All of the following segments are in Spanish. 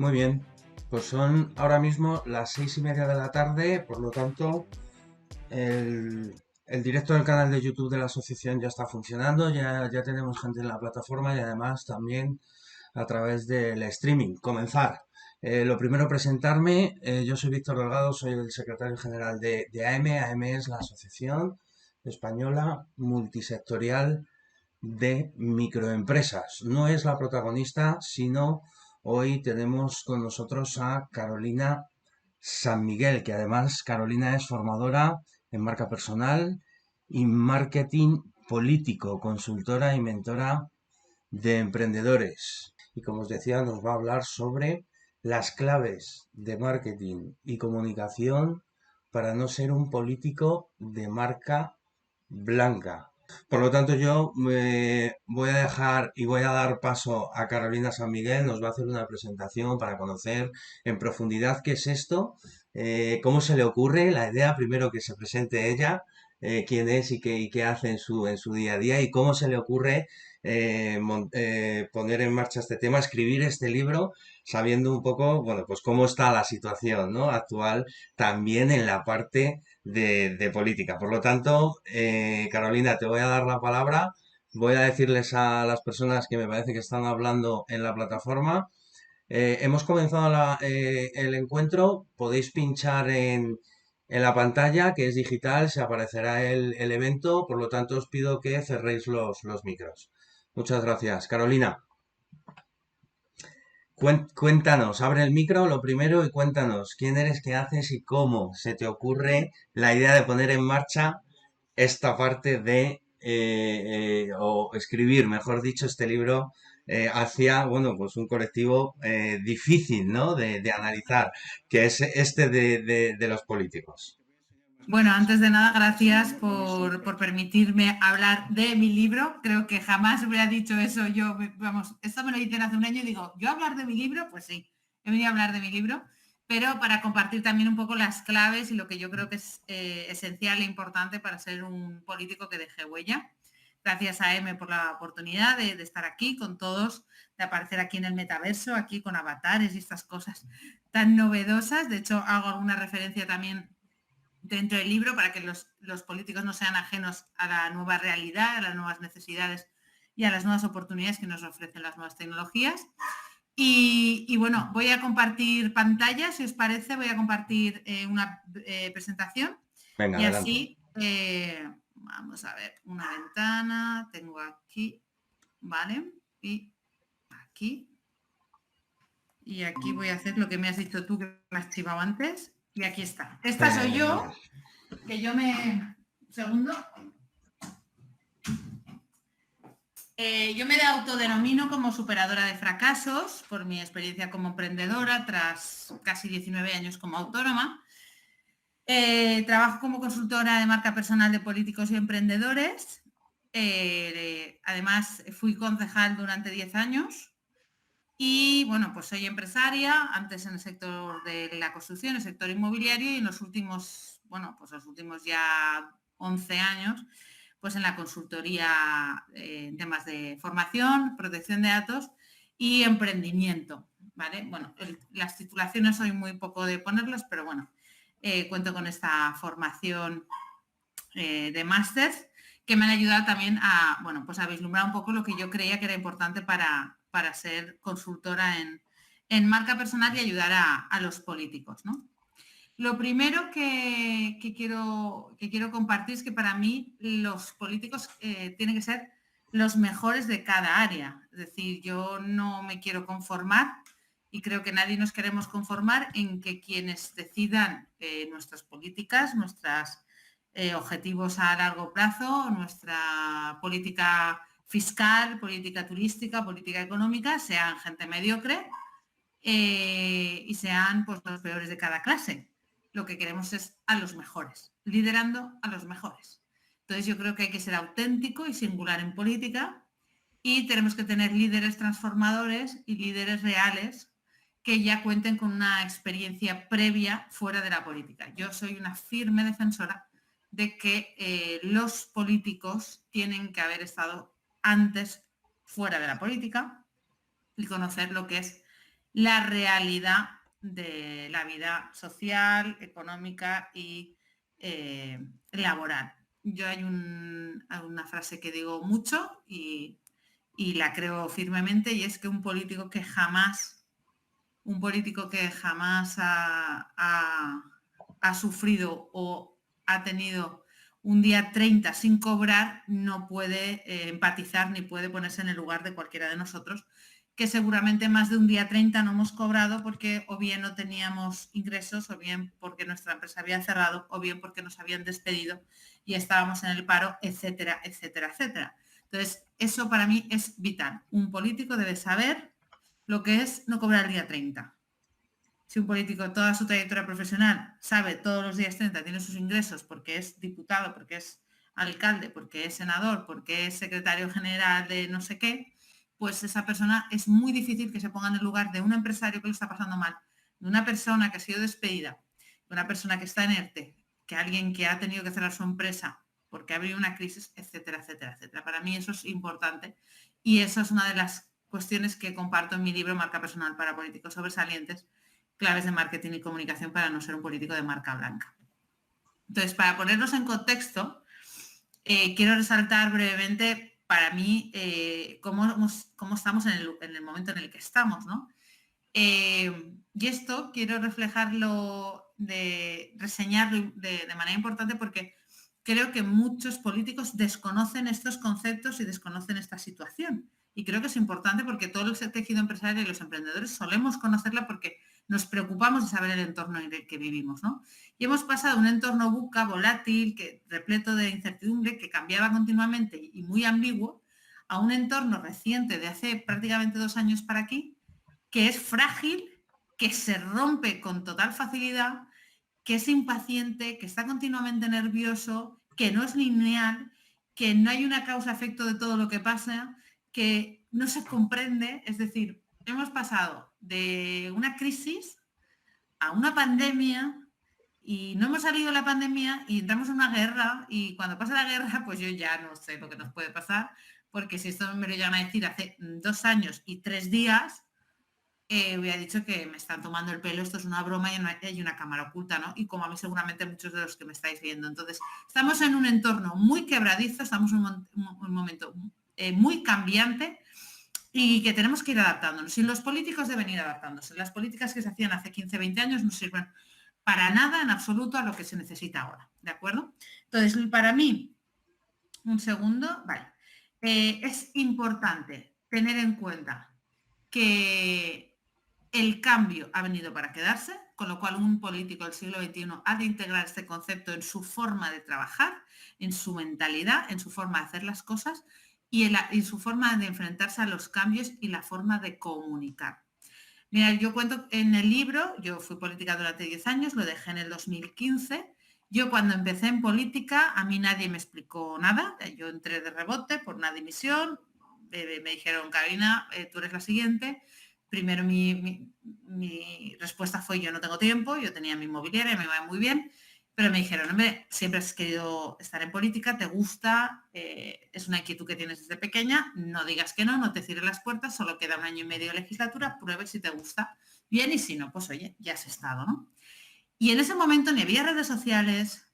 Muy bien, pues son ahora mismo las 6:30 de la tarde, por lo tanto, el directo del canal de YouTube de la asociación ya está funcionando, ya tenemos gente en la plataforma y además también a través del streaming. Comenzar. Lo primero, presentarme. Yo soy Víctor Delgado, soy el secretario general de AEME. AEME es la Asociación Española Multisectorial de Microempresas. No es la protagonista, sino hoy tenemos con nosotros a Carolina San Miguel, que además Carolina es formadora en marca personal y marketing político, consultora y mentora de emprendedores. Y como os decía, nos va a hablar sobre las claves de marketing y comunicación para no ser un político de marca blanca. Por lo tanto, yo me voy a dejar y voy a dar paso a Carolina San Miguel. Nos va a hacer una presentación para conocer en profundidad qué es esto, cómo se le ocurre la idea, primero que se presente ella, quién es y qué hace en su día a día y cómo se le ocurre poner en marcha este tema, escribir este libro, sabiendo un poco, bueno, pues cómo está la situación, ¿no? Actual también en la parte de política. Por lo tanto, Carolina, te voy a dar la palabra. Voy a decirles a las personas que me parece que están hablando en la plataforma. Hemos comenzado el encuentro. Podéis pinchar en la pantalla, que es digital, se aparecerá el evento. Por lo tanto, os pido que cerréis los micros. Muchas gracias. Carolina, cuéntanos, abre el micro lo primero y cuéntanos quién eres, qué haces y cómo se te ocurre la idea de poner en marcha esta parte o escribir, mejor dicho, este libro hacia, bueno, pues un colectivo difícil, ¿no? De analizar, que es este de los políticos. Bueno, antes de nada, gracias por permitirme hablar de mi libro. Creo que jamás hubiera dicho eso yo. Vamos, esto me lo dicen hace un año y digo, ¿yo hablar de mi libro? Pues sí, he venido a hablar de mi libro, pero para compartir también un poco las claves y lo que yo creo que es esencial e importante para ser un político que deje huella. Gracias a M por la oportunidad de estar aquí con todos, de aparecer aquí en el metaverso, aquí con avatares y estas cosas tan novedosas. De hecho, hago alguna referencia también dentro del libro para que los políticos no sean ajenos a la nueva realidad, a las nuevas necesidades y a las nuevas oportunidades que nos ofrecen las nuevas tecnologías. Y bueno, voy a compartir pantalla, si os parece, voy a compartir una presentación Venga, y adelante. así, vamos a ver, una ventana, tengo aquí, ¿vale? Y aquí. Y aquí voy a hacer lo que me has dicho tú, que me has chivado antes. Y aquí está. Esta soy Fenomenal. yo, que yo me... Un segundo. Yo me autodenomino como superadora de fracasos por mi experiencia como emprendedora tras casi 19 años como autónoma. Trabajo como consultora de marca personal de políticos y emprendedores. Además, fui concejal durante 10 años y, bueno, pues soy empresaria, antes en el sector de la construcción, el sector inmobiliario y en los últimos, bueno, pues los últimos ya 11 años pues en la consultoría en temas de formación, protección de datos y emprendimiento, ¿vale? Bueno, las titulaciones soy muy poco de ponerlas, pero bueno, cuento con esta formación de máster que me han ayudado también a, bueno, pues a vislumbrar un poco lo que yo creía que era importante para ser consultora en marca personal y ayudar a los políticos, ¿no? Lo primero que quiero compartir es que para mí los políticos tienen que ser los mejores de cada área. Es decir, yo no me quiero conformar y creo que nadie nos queremos conformar en que quienes decidan nuestras políticas, nuestros objetivos a largo plazo, nuestra política fiscal, política turística, política económica, sean gente mediocre y sean pues, los peores de cada clase. Lo que queremos es a los mejores, liderando a los mejores. Entonces yo creo que hay que ser auténtico y singular en política y tenemos que tener líderes transformadores y líderes reales que ya cuenten con una experiencia previa fuera de la política. Yo soy una firme defensora de que los políticos tienen que haber estado antes fuera de la política y conocer lo que es la realidad de la vida social, económica y laboral. Yo hay una frase que digo mucho y la creo firmemente, y es que un político que jamás ha sufrido o ha tenido un día 30 sin cobrar no puede empatizar ni puede ponerse en el lugar de cualquiera de nosotros, que seguramente más de un día 30 no hemos cobrado porque o bien no teníamos ingresos, o bien porque nuestra empresa había cerrado, o bien porque nos habían despedido y estábamos en el paro, etcétera, etcétera, etcétera. Entonces, eso para mí es vital. Un político debe saber lo que es no cobrar el día 30. Si un político toda su trayectoria profesional sabe todos los días 30, tiene sus ingresos porque es diputado, porque es alcalde, porque es senador, porque es secretario general de no sé qué, pues esa persona es muy difícil que se ponga en el lugar de un empresario que lo está pasando mal, de una persona que ha sido despedida, de una persona que está en ERTE, que alguien que ha tenido que cerrar su empresa porque ha habido una crisis, etcétera, etcétera, etcétera. Para mí eso es importante y eso es una de las cuestiones que comparto en mi libro Marca Personal para Políticos Sobresalientes, claves de marketing y comunicación para no ser un político de marca blanca. Entonces, para ponernos en contexto, quiero resaltar brevemente para mí cómo estamos en el momento en el que estamos, ¿no? Y esto quiero reflejarlo, reseñarlo de manera importante porque creo que muchos políticos desconocen estos conceptos y desconocen esta situación. Y creo que es importante porque todo el tejido empresarial y los emprendedores solemos conocerla porque nos preocupamos de saber el entorno en el que vivimos, ¿no? Y hemos pasado de un entorno buca, volátil, repleto de incertidumbre, que cambiaba continuamente y muy ambiguo, a un entorno reciente de hace prácticamente 2 años para aquí, que es frágil, que se rompe con total facilidad, que es impaciente, que está continuamente nervioso, que no es lineal, que no hay una causa-efecto de todo lo que pasa, que no se comprende. Es decir, hemos pasado de una crisis a una pandemia y no hemos salido de la pandemia y entramos en una guerra, y cuando pasa la guerra, pues yo ya no sé lo que nos puede pasar, porque si esto me lo llegan a decir hace 2 años y 3 días, hubiera dicho que me están tomando el pelo, esto es una broma y hay una cámara oculta, ¿no? Y como a mí seguramente muchos de los que me estáis viendo. Entonces, estamos en un entorno muy quebradizo, estamos en un momento muy cambiante y que tenemos que ir adaptándonos. Y los políticos deben ir adaptándose. Las políticas que se hacían hace 15, 20 años no sirven para nada en absoluto a lo que se necesita ahora, ¿de acuerdo? Entonces, para mí, un segundo, vale. Es importante tener en cuenta que el cambio ha venido para quedarse, con lo cual un político del siglo XXI ha de integrar este concepto en su forma de trabajar, en su mentalidad, en su forma de hacer las cosas y en su forma de enfrentarse a los cambios y la forma de comunicar. Mira, yo cuento en el libro, yo fui política durante 10 años, lo dejé en el 2015. Yo cuando empecé en política, a mí nadie me explicó nada, yo entré de rebote por una dimisión, me dijeron, Carolina, tú eres la siguiente. Primero mi respuesta fue, yo no tengo tiempo, yo tenía mi inmobiliaria, me va muy bien, pero me dijeron, hombre, siempre has querido estar en política, te gusta, es una inquietud que tienes desde pequeña, no digas que no, no te cierres las puertas, solo queda 1 año y medio de legislatura, pruebe si te gusta bien, y si no, pues oye, ya has estado, ¿no? Y en ese momento ni había redes sociales,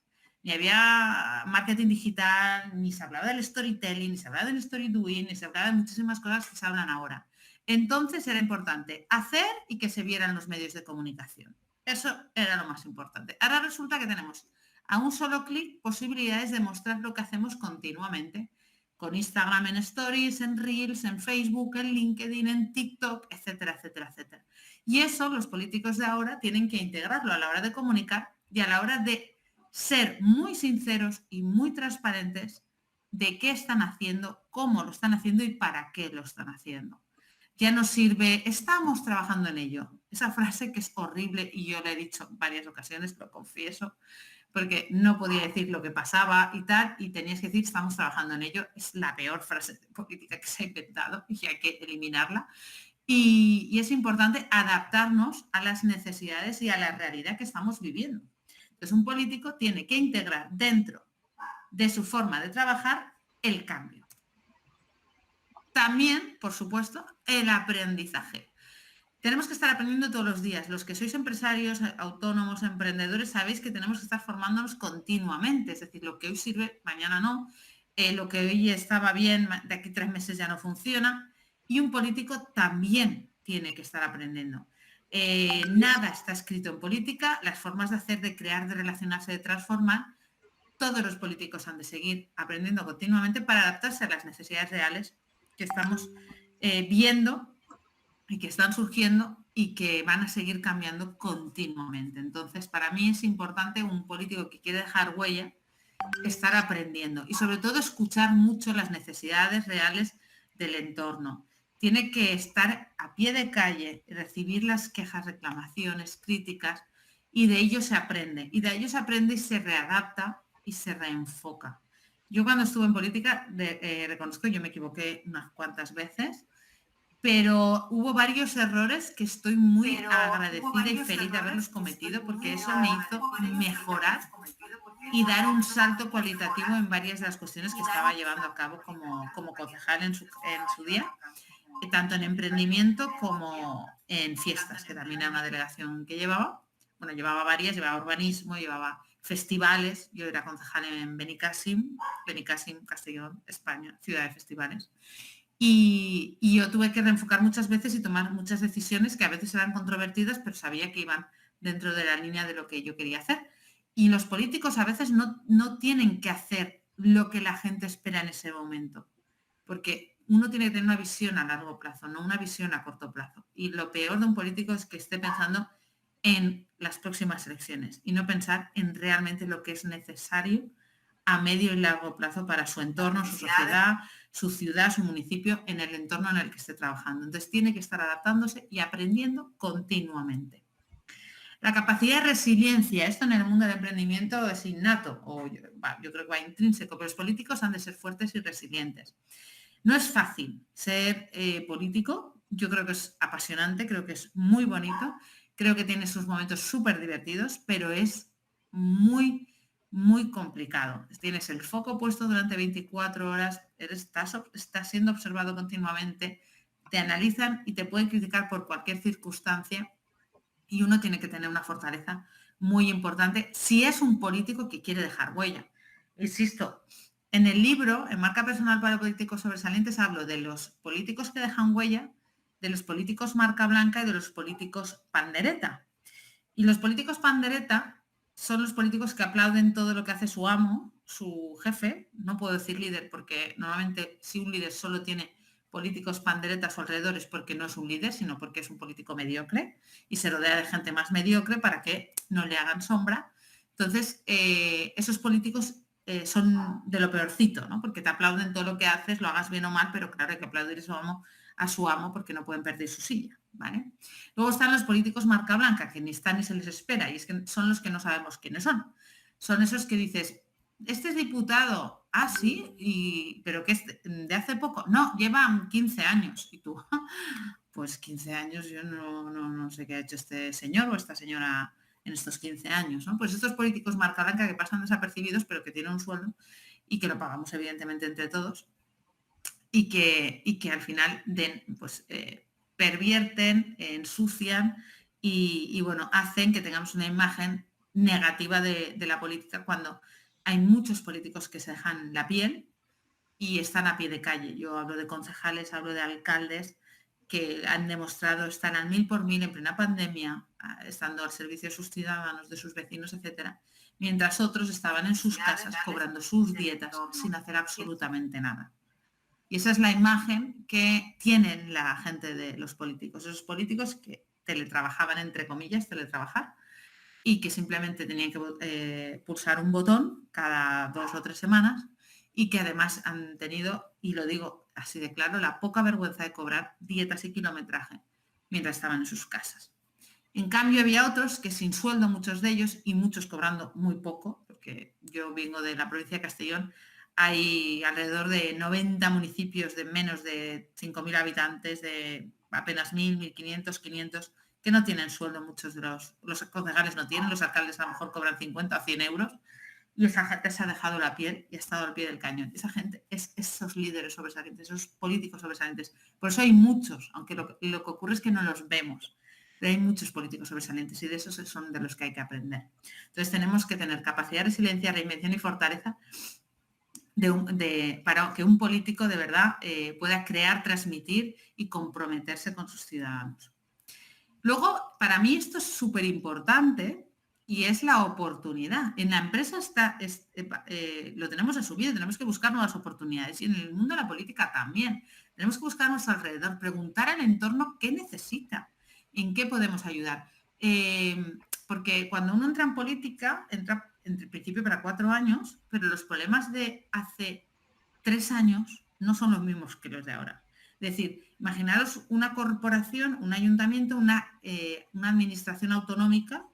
ni había marketing digital, ni se hablaba del storytelling, ni se hablaba del story doing, ni se hablaba de muchísimas cosas que se hablan ahora. Entonces era importante hacer y que se vieran los medios de comunicación. Eso era lo más importante. Ahora resulta que tenemos a un solo clic posibilidades de mostrar lo que hacemos continuamente, con Instagram en Stories, en Reels, en Facebook, en LinkedIn, en TikTok, etcétera, etcétera, etcétera. Y eso los políticos de ahora tienen que integrarlo a la hora de comunicar y a la hora de ser muy sinceros y muy transparentes de qué están haciendo, cómo lo están haciendo y para qué lo están haciendo. Ya nos sirve, estamos trabajando en ello. Esa frase que es horrible y yo la he dicho en varias ocasiones, lo confieso, porque no podía decir lo que pasaba y tal, y tenías que decir, estamos trabajando en ello. Es la peor frase política que se ha inventado y hay que eliminarla. Y es importante adaptarnos a las necesidades y a la realidad que estamos viviendo. Entonces, un político tiene que integrar dentro de su forma de trabajar el cambio. También, por supuesto, el aprendizaje. tenemos que estar aprendiendo todos los días. Los que sois empresarios, autónomos, emprendedores, sabéis que tenemos que estar formándonos continuamente. Es decir, lo que hoy sirve, mañana no. Lo que hoy estaba bien, de aquí 3 meses ya no funciona. Y un político también tiene que estar aprendiendo. Nada está escrito en política. Las formas de hacer, de crear, de relacionarse, de transformar, todos los políticos han de seguir aprendiendo continuamente para adaptarse a las necesidades reales que estamos viendo y que están surgiendo y que van a seguir cambiando continuamente. Entonces, para mí es importante un político que quiere dejar huella, estar aprendiendo y sobre todo escuchar mucho las necesidades reales del entorno. Tiene que estar a pie de calle, recibir las quejas, reclamaciones, críticas y de ello se aprende. Y de ello se aprende y se readapta y se reenfoca. Yo cuando estuve en política, reconozco, yo me equivoqué unas cuantas veces, pero hubo varios errores que estoy muy agradecida y feliz de haberlos cometido porque eso me hizo mejorar y dar un salto cualitativo en varias de las cuestiones que estaba llevando a cabo como concejal en su día, tanto en emprendimiento como en fiestas, que también era una delegación que llevaba. Bueno, llevaba varias, llevaba urbanismo, llevaba festivales. Yo era concejal en Benicàssim, Castellón, España, ciudad de festivales. Y yo tuve que reenfocar muchas veces y tomar muchas decisiones que a veces eran controvertidas, pero sabía que iban dentro de la línea de lo que yo quería hacer. Y los políticos a veces no tienen que hacer lo que la gente espera en ese momento, porque uno tiene que tener una visión a largo plazo, no una visión a corto plazo. Y lo peor de un político es que esté pensando en las próximas elecciones y no pensar en realmente lo que es necesario a medio y largo plazo para su entorno, su sociedad, su ciudad, su municipio, en el entorno en el que esté trabajando. Entonces tiene que estar adaptándose y aprendiendo continuamente. La capacidad de resiliencia, esto en el mundo del emprendimiento es innato, o yo creo que va intrínseco, pero los políticos han de ser fuertes y resilientes. No es fácil ser político, yo creo que es apasionante, creo que es muy bonito, creo que tiene sus momentos súper divertidos, pero es muy, muy complicado. Tienes el foco puesto durante 24 horas, estás siendo observado continuamente, te analizan y te pueden criticar por cualquier circunstancia y uno tiene que tener una fortaleza muy importante si es un político que quiere dejar huella. Insisto, en el libro, en Marca Personal para Políticos Sobresalientes, hablo de los políticos que dejan huella, de los políticos marca blanca y de los políticos pandereta. Y los políticos pandereta son los políticos que aplauden todo lo que hace su amo, su jefe. No puedo decir líder porque normalmente si un líder solo tiene políticos panderetas o alrededores porque no es un líder, sino porque es un político mediocre y se rodea de gente más mediocre para que no le hagan sombra. Entonces, esos políticos son de lo peorcito, ¿no? Porque te aplauden todo lo que haces, lo hagas bien o mal, pero claro, hay que aplaudir a su amo porque no pueden perder su silla, ¿vale? Luego están los políticos marca blanca, que ni están ni se les espera, y es que son los que no sabemos quiénes son. Son esos que dices, este es diputado, ah, sí, pero que es de hace poco. No, llevan 15 años. Y tú, pues 15 años, yo no sé qué ha hecho este señor o esta señora en estos 15 años, ¿no? Pues estos políticos marca blanca que pasan desapercibidos, pero que tienen un sueldo y que lo pagamos evidentemente entre todos y que al final pues, pervierten, ensucian y, bueno, hacen que tengamos una imagen negativa de la política cuando hay muchos políticos que se dejan la piel y están a pie de calle. Yo hablo de concejales, hablo de alcaldes que han demostrado estar al 1000 por 1000 en plena pandemia, estando al servicio de sus ciudadanos, de sus vecinos, etcétera, mientras otros estaban en sus casas cobrando sus dietas sin hacer absolutamente nada. Y esa es la imagen que tienen la gente de los políticos. Esos políticos que teletrabajaban, entre comillas, teletrabajar, y que simplemente tenían que pulsar un botón cada 2 o 3 semanas y que además han tenido, y lo digo así de claro, la poca vergüenza de cobrar dietas y kilometraje mientras estaban en sus casas. En cambio, había otros que sin sueldo, muchos de ellos, y muchos cobrando muy poco, porque yo vengo de la provincia de Castellón, hay alrededor de 90 municipios de menos de 5.000 habitantes, de apenas 1.000, 1.500, 500, que no tienen sueldo. Muchos de los concejales no tienen, los alcaldes a lo mejor cobran 50 o 100 euros, y esa gente se ha dejado la piel y ha estado al pie del cañón. Esa gente es esos líderes sobresalientes, esos políticos sobresalientes. Por eso hay muchos, aunque lo que ocurre es que no los vemos. Pero hay muchos políticos sobresalientes y de esos son de los que hay que aprender. Entonces tenemos que tener capacidad, resiliencia, reinvención y fortaleza para que un político de verdad pueda crear, transmitir y comprometerse con sus ciudadanos. Luego, para mí esto es súper importante y es la oportunidad. En la empresa lo tenemos asumido, tenemos que buscar nuevas oportunidades y en el mundo de la política también. Tenemos que buscar a nuestro alrededor, preguntar al entorno qué necesita, en qué podemos ayudar. Porque cuando uno entra en política, entra entre principio para 4 años, pero los problemas de hace 3 años no son los mismos que los de ahora. Es decir, imaginaros una corporación, un ayuntamiento, una administración autonómica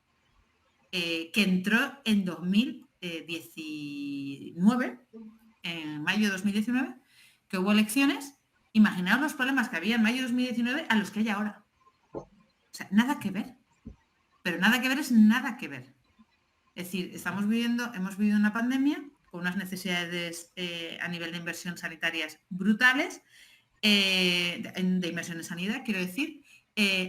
que entró en 2019, en mayo de 2019, que hubo elecciones. Imaginaos los problemas que había en mayo de 2019 a los que hay ahora. O sea, nada que ver. Pero nada que ver es nada que ver. Es decir, hemos vivido una pandemia con unas necesidades a nivel de inversión sanitarias brutales, de inversión en sanidad, quiero decir.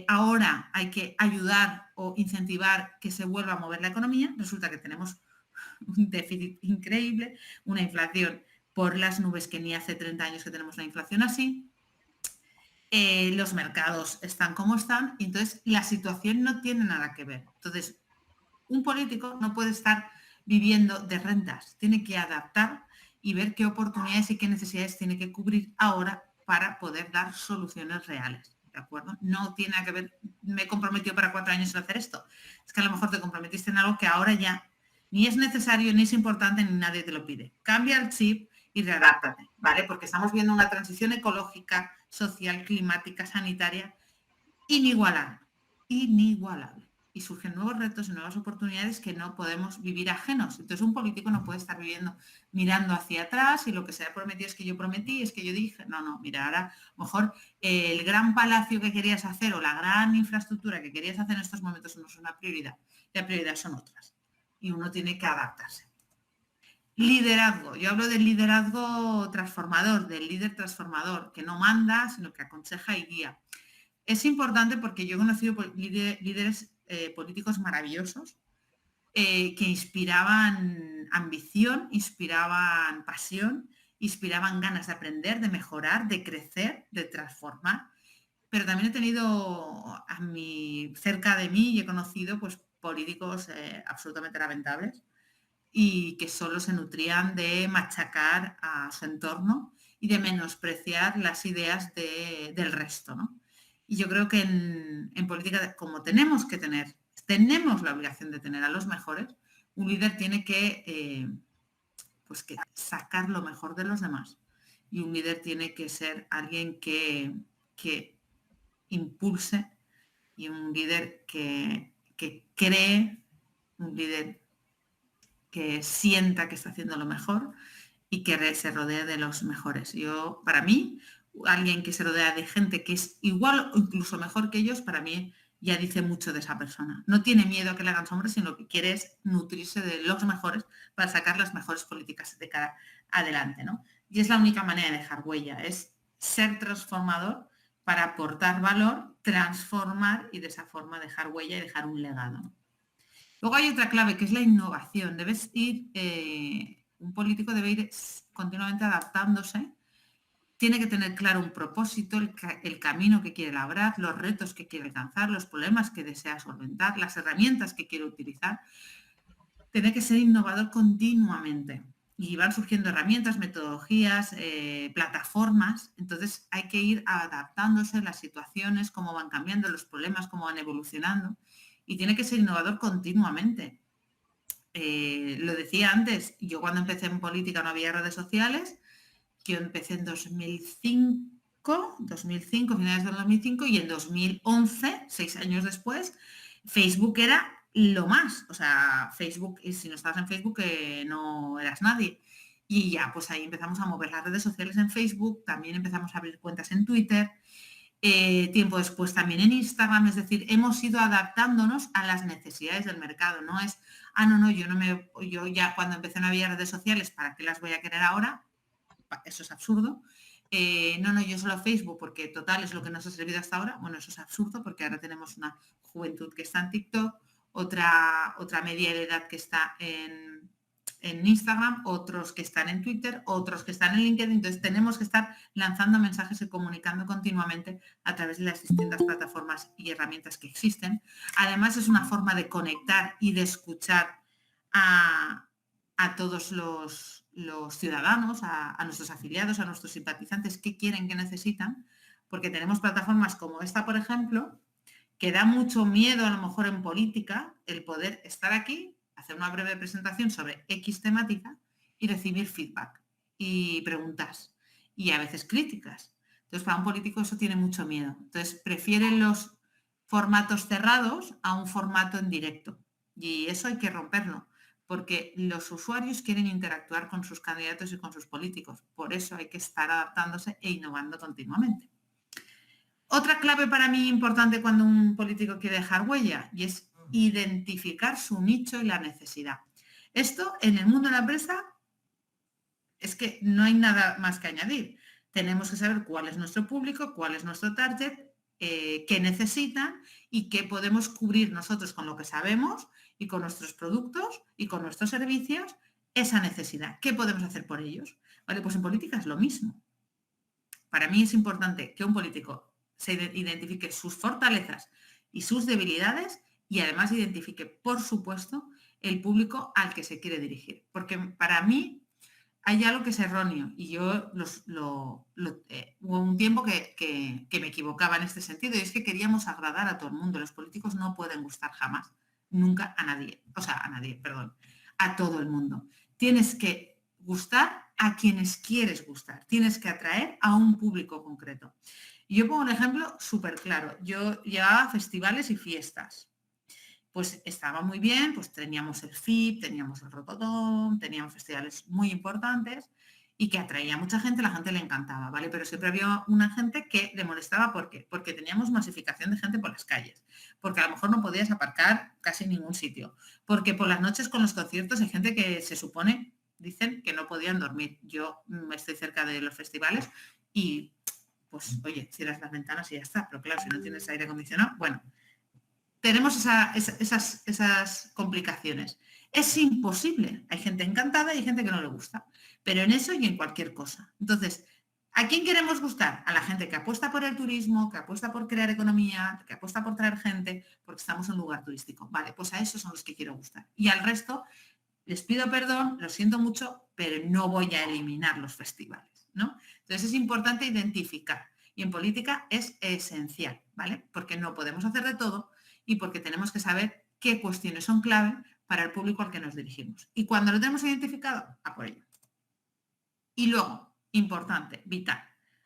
Ahora hay que ayudar o incentivar que se vuelva a mover la economía. Resulta que tenemos un déficit increíble, una inflación por las nubes que ni hace 30 años que tenemos una inflación así. Los mercados están como están y entonces la situación no tiene nada que ver. Entonces, un político no puede estar viviendo de rentas, tiene que adaptar y ver qué oportunidades y qué necesidades tiene que cubrir ahora para poder dar soluciones reales, ¿de acuerdo? No tiene nada que ver, me he comprometido para 4 años en hacer esto. Es que a lo mejor te comprometiste en algo que ahora ya ni es necesario, ni es importante, ni nadie te lo pide. Cambia el chip y readáptate, ¿vale? Porque estamos viendo una transición ecológica, social, climática, sanitaria, inigualable, inigualable. Y surgen nuevos retos y nuevas oportunidades que no podemos vivir ajenos. Entonces un político no puede estar mirando hacia atrás y lo que se ha prometido es que yo prometí, es que yo dije, no, mira, ahora a lo mejor el gran palacio que querías hacer o la gran infraestructura que querías hacer en estos momentos no es una prioridad, la prioridad son otras y uno tiene que adaptarse. Liderazgo, yo hablo del liderazgo transformador, del líder transformador, que no manda, sino que aconseja y guía. Es importante porque yo he conocido líderes políticos maravillosos que inspiraban ambición, inspiraban pasión, inspiraban ganas de aprender, de mejorar, de crecer, de transformar. Pero también he tenido cerca de mí y he conocido pues, políticos absolutamente lamentables y que solo se nutrían de machacar a su entorno y de menospreciar las ideas del resto, ¿no? Y yo creo que en política, como tenemos la obligación de tener a los mejores, un líder tiene que sacar lo mejor de los demás. Y un líder tiene que ser alguien que impulse y un líder que cree, un líder que sienta que está haciendo lo mejor y que se rodee de los mejores. Para mí, alguien que se rodea de gente que es igual o incluso mejor que ellos, para mí ya dice mucho de esa persona. No tiene miedo a que le hagan sombra, sino lo que quiere es nutrirse de los mejores para sacar las mejores políticas de cara adelante, ¿no? Y es la única manera de dejar huella, es ser transformador para aportar valor, transformar y de esa forma dejar huella y dejar un legado, ¿no? Luego hay otra clave que es la innovación. Un político debe ir continuamente adaptándose, tiene que tener claro un propósito, el camino que quiere labrar, los retos que quiere alcanzar, los problemas que desea solventar, las herramientas que quiere utilizar. Tiene que ser innovador continuamente. Y van surgiendo herramientas, metodologías, plataformas. Entonces hay que ir adaptándose a las situaciones, cómo van cambiando los problemas, cómo van evolucionando. Y tiene que ser innovador continuamente. Lo decía antes, yo cuando empecé en política no había redes sociales. Yo empecé en 2005, finales del 2005, y en 2011, 6 años después, Facebook era lo más. O sea, Facebook, y si no estabas en Facebook, no eras nadie. Y ya, pues ahí empezamos a mover las redes sociales en Facebook, también empezamos a abrir cuentas en Twitter. Tiempo después también en Instagram, es decir, hemos ido adaptándonos a las necesidades del mercado. No es, no, yo ya cuando empecé no había redes sociales, ¿para qué las voy a querer ahora? Eso es absurdo. No, yo solo Facebook porque total es lo que nos ha servido hasta ahora. Bueno, eso es absurdo porque ahora tenemos una juventud que está en TikTok, otra media de edad que está en Instagram, otros que están en Twitter, otros que están en LinkedIn. Entonces tenemos que estar lanzando mensajes y comunicando continuamente a través de las distintas plataformas y herramientas que existen. Además es una forma de conectar y de escuchar a todos los ciudadanos, a nuestros afiliados, a nuestros simpatizantes, qué quieren, qué necesitan, porque tenemos plataformas como esta, por ejemplo, que da mucho miedo a lo mejor en política el poder estar aquí, hacer una breve presentación sobre X temática y recibir feedback y preguntas y a veces críticas. Entonces, para un político eso tiene mucho miedo. Entonces, prefieren los formatos cerrados a un formato en directo. Y eso hay que romperlo, porque los usuarios quieren interactuar con sus candidatos y con sus políticos. Por eso hay que estar adaptándose e innovando continuamente. Otra clave para mí importante cuando un político quiere dejar huella y es identificar su nicho y la necesidad. Esto en el mundo de la empresa es que no hay nada más que añadir. Tenemos que saber cuál es nuestro público, cuál es nuestro target, qué necesitan y qué podemos cubrir nosotros con lo que sabemos y con nuestros productos y con nuestros servicios, esa necesidad. ¿Qué podemos hacer por ellos? Vale, pues en política es lo mismo. Para mí es importante que un político se identifique sus fortalezas y sus debilidades y además identifique, por supuesto, el público al que se quiere dirigir. Porque para mí hay algo que es erróneo y yo hubo un tiempo que me equivocaba en este sentido y es que queríamos agradar a todo el mundo. Los políticos no pueden gustar jamás, nunca a nadie, perdón, a todo el mundo. Tienes que gustar a quienes quieres gustar, tienes que atraer a un público concreto. Y yo pongo un ejemplo súper claro. Yo llevaba festivales y fiestas. Pues estaba muy bien, pues teníamos el FIP, teníamos el Rocotón, teníamos festivales muy importantes y que atraía a mucha gente, la gente le encantaba, ¿vale? Pero siempre había una gente que le molestaba, ¿por qué? Porque teníamos masificación de gente por las calles, porque a lo mejor no podías aparcar casi en ningún sitio, porque por las noches con los conciertos hay gente que se supone, dicen, que no podían dormir. Yo estoy cerca de los festivales y, pues, oye, cierras las ventanas y ya está, pero claro, si no tienes aire acondicionado, bueno, tenemos esas complicaciones. Es imposible. Hay gente encantada y hay gente que no le gusta. Pero en eso y en cualquier cosa. Entonces, ¿a quién queremos gustar? A la gente que apuesta por el turismo, que apuesta por crear economía, que apuesta por traer gente, porque estamos en un lugar turístico. Vale, pues a esos son los que quiero gustar. Y al resto, les pido perdón, lo siento mucho, pero no voy a eliminar los festivales, ¿no? Entonces es importante identificar. Y en política es esencial, ¿vale? Porque no podemos hacer de todo y porque tenemos que saber qué cuestiones son clave para el público al que nos dirigimos. Y cuando lo tenemos identificado, a por ello. Y luego, importante, vital,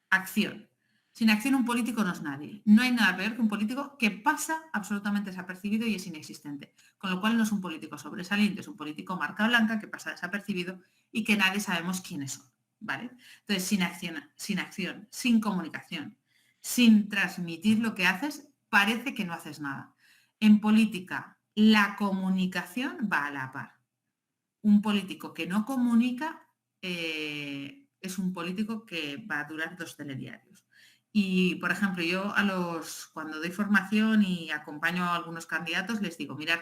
acción. Sin acción un político no es nadie. No hay nada peor que un político que pasa absolutamente desapercibido y es inexistente. Con lo cual no es un político sobresaliente, es un político marca blanca que pasa desapercibido y que nadie sabemos quiénes son. ¿Vale? Entonces, sin acción, sin comunicación, sin transmitir lo que haces, parece que no haces nada. En política, la comunicación va a la par. Un político que no comunica es un político que va a durar 2 telediarios. Y, por ejemplo, yo cuando doy formación y acompaño a algunos candidatos, les digo, mirad,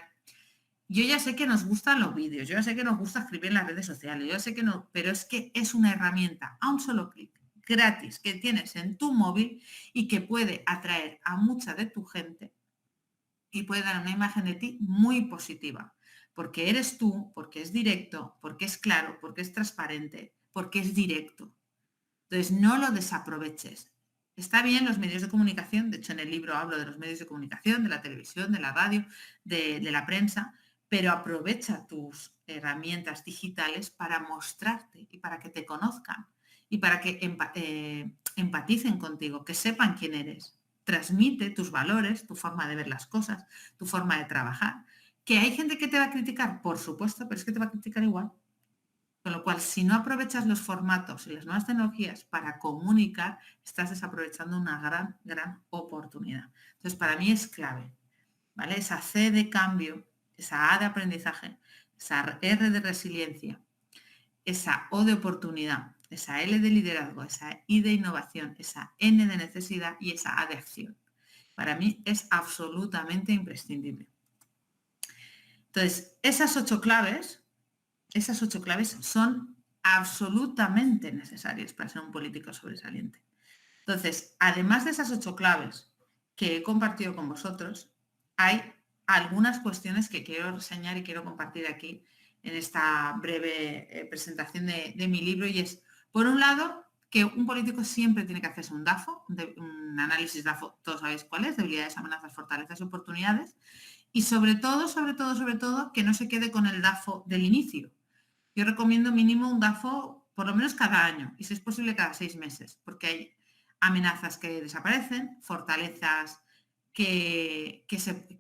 yo ya sé que nos gustan los vídeos, yo ya sé que nos gusta escribir en las redes sociales, yo ya sé que no, pero es que es una herramienta a un solo clic, gratis, que tienes en tu móvil y que puede atraer a mucha de tu gente y puede dar una imagen de ti muy positiva, porque eres tú, porque es directo, porque es claro, porque es transparente, porque es directo. Entonces, no lo desaproveches. Está bien los medios de comunicación, de hecho en el libro hablo de los medios de comunicación, de la televisión, de la radio, de la prensa, pero aprovecha tus herramientas digitales para mostrarte y para que te conozcan y para que empaticen contigo, que sepan quién eres. Transmite tus valores, tu forma de ver las cosas, tu forma de trabajar. ¿Que hay gente que te va a criticar? Por supuesto, pero es que te va a criticar igual. Con lo cual, si no aprovechas los formatos y las nuevas tecnologías para comunicar, estás desaprovechando una gran, gran oportunidad. Entonces, para mí es clave, ¿vale? Esa C de cambio, esa A de aprendizaje, esa R de resiliencia, esa O de oportunidad, esa L de liderazgo, esa I de innovación, esa N de necesidad y esa A de acción. Para mí es absolutamente imprescindible. Entonces, esas 8 claves son absolutamente necesarias para ser un político sobresaliente. Entonces, además de esas 8 claves que he compartido con vosotros, hay algunas cuestiones que quiero reseñar y quiero compartir aquí en esta breve presentación de mi libro, y es, por un lado, que un político siempre tiene que hacerse un DAFO, un análisis DAFO, todos sabéis cuál es, debilidades, amenazas, fortalezas y oportunidades, y sobre todo, que no se quede con el DAFO del inicio. Yo recomiendo mínimo un DAFO por lo menos cada año, y si es posible cada 6 meses, porque hay amenazas que desaparecen, fortalezas que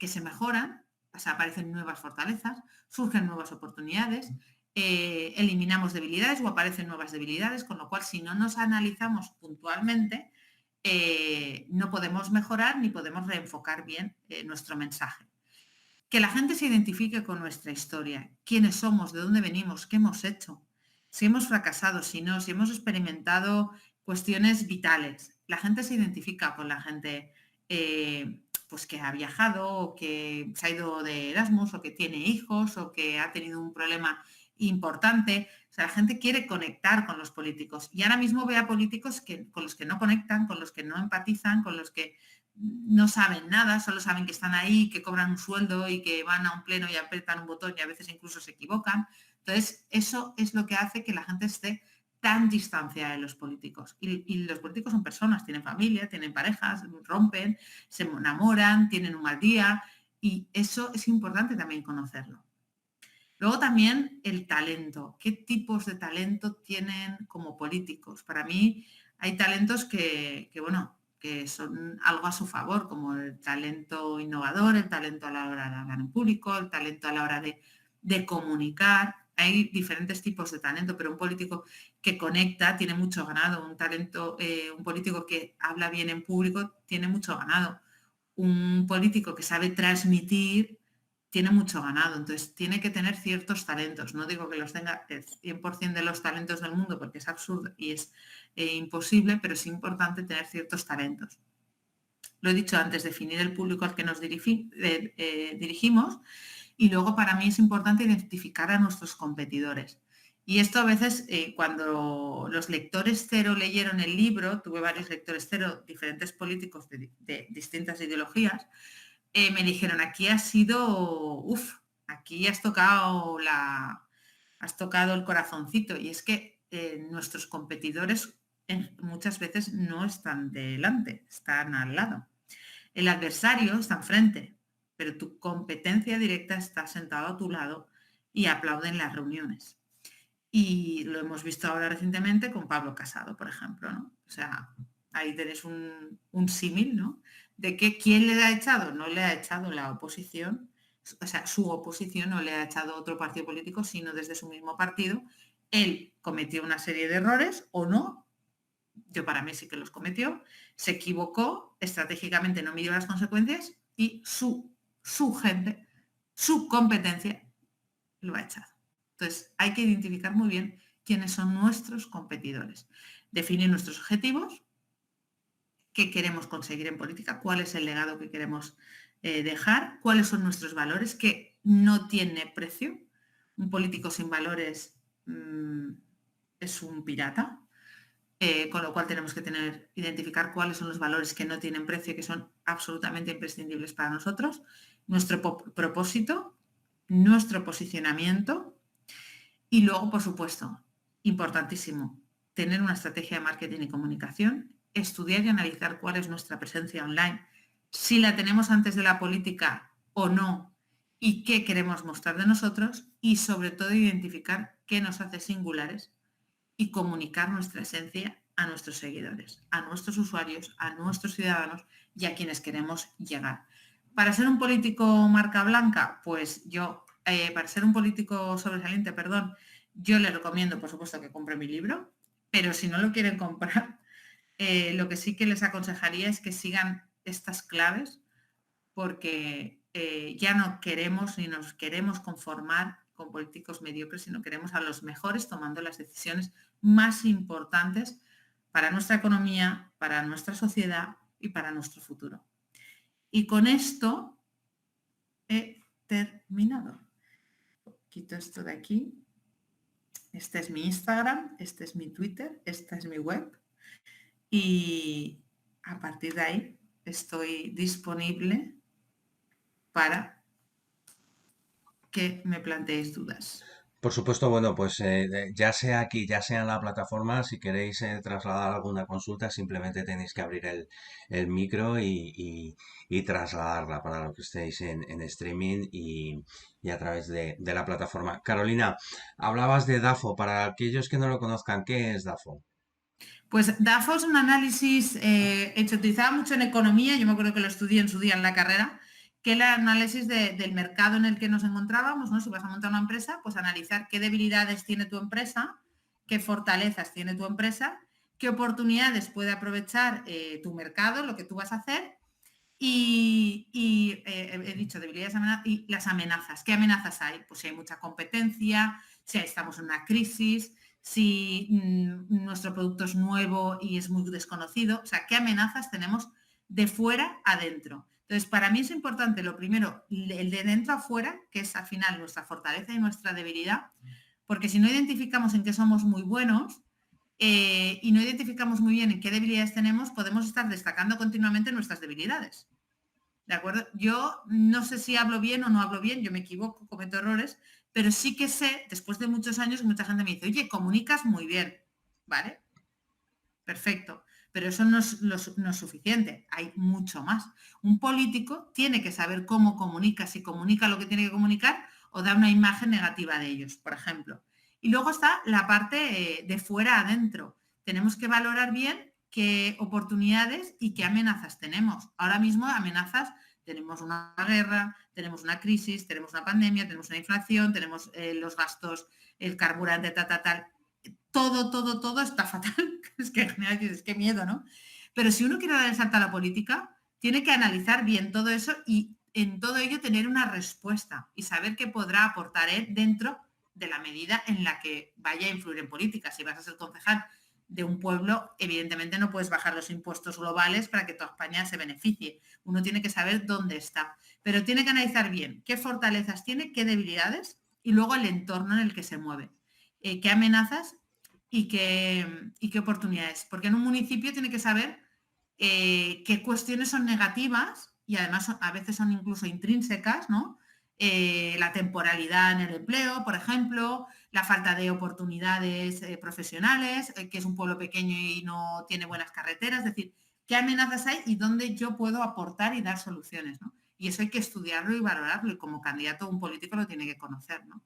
se mejoran, o sea, aparecen nuevas fortalezas, surgen nuevas oportunidades, eliminamos debilidades o aparecen nuevas debilidades, con lo cual si no nos analizamos puntualmente, no podemos mejorar ni podemos reenfocar bien nuestro mensaje. Que la gente se identifique con nuestra historia, quiénes somos, de dónde venimos, qué hemos hecho, si hemos fracasado, si no, si hemos experimentado cuestiones vitales. La gente se identifica con la gente pues que ha viajado o que se ha ido de Erasmus o que tiene hijos o que ha tenido un problema importante. O sea, la gente quiere conectar con los políticos y ahora mismo ve a políticos con los que no conectan, con los que no empatizan, con los que no saben nada, solo saben que están ahí, que cobran un sueldo y que van a un pleno y apretan un botón y a veces incluso se equivocan. Entonces, eso es lo que hace que la gente esté tan distanciada de los políticos. Y los políticos son personas, tienen familia, tienen parejas, rompen, se enamoran, tienen un mal día y eso es importante también conocerlo. Luego también el talento. ¿Qué tipos de talento tienen como políticos? Para mí hay talentos que son algo a su favor, como el talento innovador, el talento a la hora de hablar en público, el talento a la hora de comunicar. Hay diferentes tipos de talento, pero un político que conecta tiene mucho ganado. Un político que habla bien en público tiene mucho ganado. Un político que sabe transmitir tiene mucho ganado, entonces tiene que tener ciertos talentos. No digo que los tenga el 100% de los talentos del mundo porque es absurdo y es imposible, pero es importante tener ciertos talentos. Lo he dicho antes, definir el público al que nos dirigimos y luego para mí es importante identificar a nuestros competidores. Y esto a veces, cuando los lectores cero leyeron el libro, tuve varios lectores cero, diferentes políticos de distintas ideologías, me dijeron, aquí has sido, aquí has tocado el corazoncito. Y es que nuestros competidores muchas veces no están delante, están al lado. El adversario está enfrente, pero tu competencia directa está sentado a tu lado y aplaude en las reuniones. Y lo hemos visto ahora recientemente con Pablo Casado, por ejemplo, ¿no? O sea, ahí tenés un símil, ¿no? De que ¿quién le ha echado? No le ha echado la oposición, o sea, su oposición no le ha echado otro partido político, sino desde su mismo partido. Él cometió una serie de errores o no, yo para mí sí que los cometió, se equivocó, estratégicamente no midió las consecuencias y su gente, su competencia, lo ha echado. Entonces, hay que identificar muy bien quiénes son nuestros competidores, definir nuestros objetivos, qué queremos conseguir en política, cuál es el legado que queremos dejar, cuáles son nuestros valores, que no tiene precio. Un político sin valores es un pirata, con lo cual tenemos que identificar cuáles son los valores que no tienen precio y que son absolutamente imprescindibles para nosotros, nuestro propósito, nuestro posicionamiento y luego, por supuesto, importantísimo, tener una estrategia de marketing y comunicación, estudiar y analizar cuál es nuestra presencia online, si la tenemos antes de la política o no y qué queremos mostrar de nosotros y sobre todo identificar qué nos hace singulares y comunicar nuestra esencia a nuestros seguidores, a nuestros usuarios, a nuestros ciudadanos y a quienes queremos llegar. Para ser un político marca blanca, pues para ser un político sobresaliente, Yo les recomiendo, por supuesto, que compren mi libro, pero si no lo quieren comprar, lo que sí que les aconsejaría es que sigan estas claves porque ya no queremos ni nos queremos conformar con políticos mediocres, sino queremos a los mejores tomando las decisiones más importantes para nuestra economía, para nuestra sociedad y para nuestro futuro. Y con esto he terminado. Quito esto de aquí. Este es mi Instagram, este es mi Twitter, esta es mi web. Y a partir de ahí estoy disponible para que me planteéis dudas. Por supuesto, bueno, pues ya sea aquí, ya sea en la plataforma, si queréis trasladar alguna consulta, simplemente tenéis que abrir el micro y trasladarla para lo que estéis en streaming y a través de la plataforma. Carolina, hablabas de DAFO. Para aquellos que no lo conozcan, ¿qué es DAFO? Pues DAFO es un análisis se utilizaba mucho en economía, yo me acuerdo que lo estudié en su día en la carrera, que era el análisis del mercado en el que nos encontrábamos, ¿no? Si vas a montar una empresa, pues analizar qué debilidades tiene tu empresa, qué fortalezas tiene tu empresa, qué oportunidades puede aprovechar tu mercado, lo que tú vas a hacer, he dicho debilidades y las amenazas. ¿Qué amenazas hay? Pues si hay mucha competencia, si estamos en una crisis, si nuestro producto es nuevo y es muy desconocido. O sea, ¿qué amenazas tenemos de fuera a dentro? Entonces, para mí es importante, lo primero, el de dentro a fuera, que es al final nuestra fortaleza y nuestra debilidad, porque si no identificamos en qué somos muy buenos, y no identificamos muy bien en qué debilidades tenemos, podemos estar destacando continuamente nuestras debilidades. ¿De acuerdo? Yo no sé si hablo bien o no hablo bien, yo me equivoco, cometo errores, pero sí que sé, después de muchos años, mucha gente me dice, oye, comunicas muy bien, ¿vale? Perfecto, pero eso no es suficiente, hay mucho más. Un político tiene que saber cómo comunica, si comunica lo que tiene que comunicar o da una imagen negativa de ellos, por ejemplo. Y luego está la parte de fuera adentro. Tenemos que valorar bien qué oportunidades y qué amenazas tenemos. Ahora mismo amenazas, tenemos una guerra, tenemos una crisis, tenemos una pandemia, tenemos una inflación, tenemos los gastos, el carburante, tal. Todo está fatal. Es que es que miedo, ¿no? Pero si uno quiere dar el salto a la política, tiene que analizar bien todo eso y en todo ello tener una respuesta y saber qué podrá aportar él dentro de la medida en la que vaya a influir en política. Si vas a ser concejal de un pueblo, evidentemente no puedes bajar los impuestos globales para que toda España se beneficie. Uno tiene que saber dónde está, pero tiene que analizar bien qué fortalezas tiene, qué debilidades y luego el entorno en el que se mueve, qué amenazas y qué oportunidades. Porque en un municipio tiene que saber qué cuestiones son negativas y además a veces son incluso intrínsecas, ¿no? La temporalidad en el empleo, por ejemplo, la falta de oportunidades profesionales, que es un pueblo pequeño y no tiene buenas carreteras, es decir, qué amenazas hay y dónde yo puedo aportar y dar soluciones, ¿no? Y eso hay que estudiarlo y valorarlo y como candidato un político lo tiene que conocer, ¿no?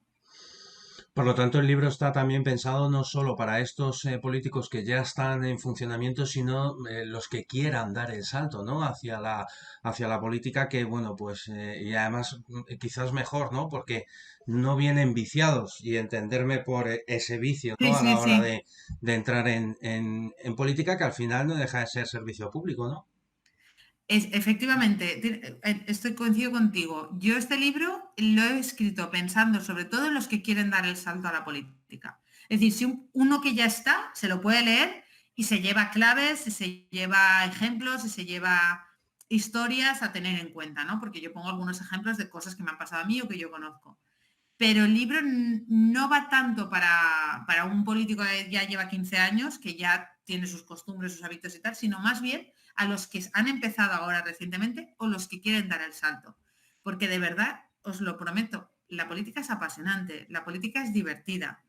Por lo tanto, el libro está también pensado no solo para estos políticos que ya están en funcionamiento, sino los que quieran dar el salto, ¿no? Hacia la política que, bueno, pues, y además quizás mejor, ¿no? Porque no vienen viciados y entenderme por ese vicio, Sí, ¿no? A la sí, hora sí. de entrar en política, que al final no deja de ser servicio público, ¿no? Efectivamente, coincido contigo. Yo este libro lo he escrito pensando sobre todo en los que quieren dar el salto a la política. Es decir, si uno que ya está se lo puede leer y se lleva claves, se lleva ejemplos, se lleva historias a tener en cuenta, ¿no? Porque yo pongo algunos ejemplos de cosas que me han pasado a mí o que yo conozco. Pero el libro no va tanto para un político que ya lleva 15 años, que ya tiene sus costumbres, sus hábitos y tal, sino más bien a los que han empezado ahora recientemente o los que quieren dar el salto. Porque de verdad, os lo prometo, la política es apasionante, la política es divertida,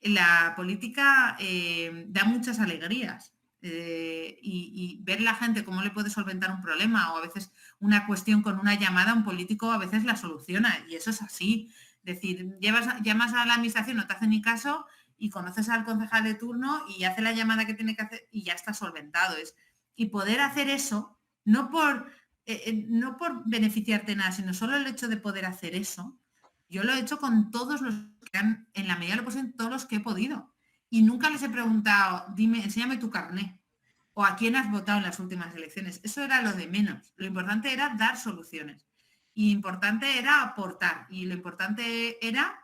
la política da muchas alegrías. Y ver la gente cómo le puede solventar un problema o a veces una cuestión con una llamada, un político a veces la soluciona y eso es así. Es decir, llamas a la administración, no te hace ni caso y conoces al concejal de turno y hace la llamada que tiene que hacer y ya está solventado. Y poder hacer eso, no por beneficiarte nada, sino solo el hecho de poder hacer eso, yo lo he hecho con todos los en la medida de lo posible todos los que he podido. Y nunca les he preguntado, dime, enséñame tu carné o a quién has votado en las últimas elecciones. Eso era lo de menos. Lo importante era dar soluciones. Y importante era aportar. Y lo importante era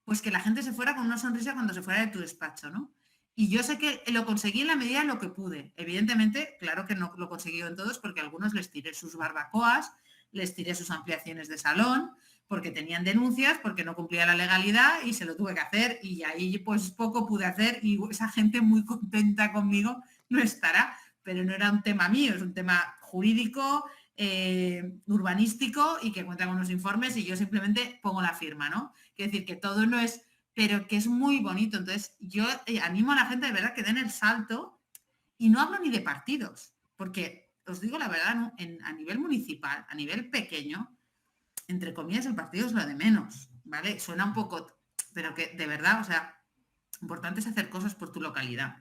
pues que la gente se fuera con una sonrisa cuando se fuera de tu despacho, ¿no? Y yo sé que lo conseguí en la medida de lo que pude. Evidentemente, claro que no lo conseguí en todos porque a algunos les tiré sus barbacoas, les tiré sus ampliaciones de salón, porque tenían denuncias, porque no cumplía la legalidad y se lo tuve que hacer y ahí pues poco pude hacer y esa gente muy contenta conmigo no estará, pero no era un tema mío, es un tema jurídico, urbanístico y que cuenta con unos informes y yo simplemente pongo la firma, ¿no? Quiero decir que todo no es, pero que es muy bonito. Entonces yo animo a la gente de verdad que den el salto y no hablo ni de partidos, porque os digo la verdad, ¿no? A nivel municipal, a nivel pequeño, entre comillas, el partido es lo de menos, ¿vale? Suena un poco, pero que de verdad, o sea, importante es hacer cosas por tu localidad.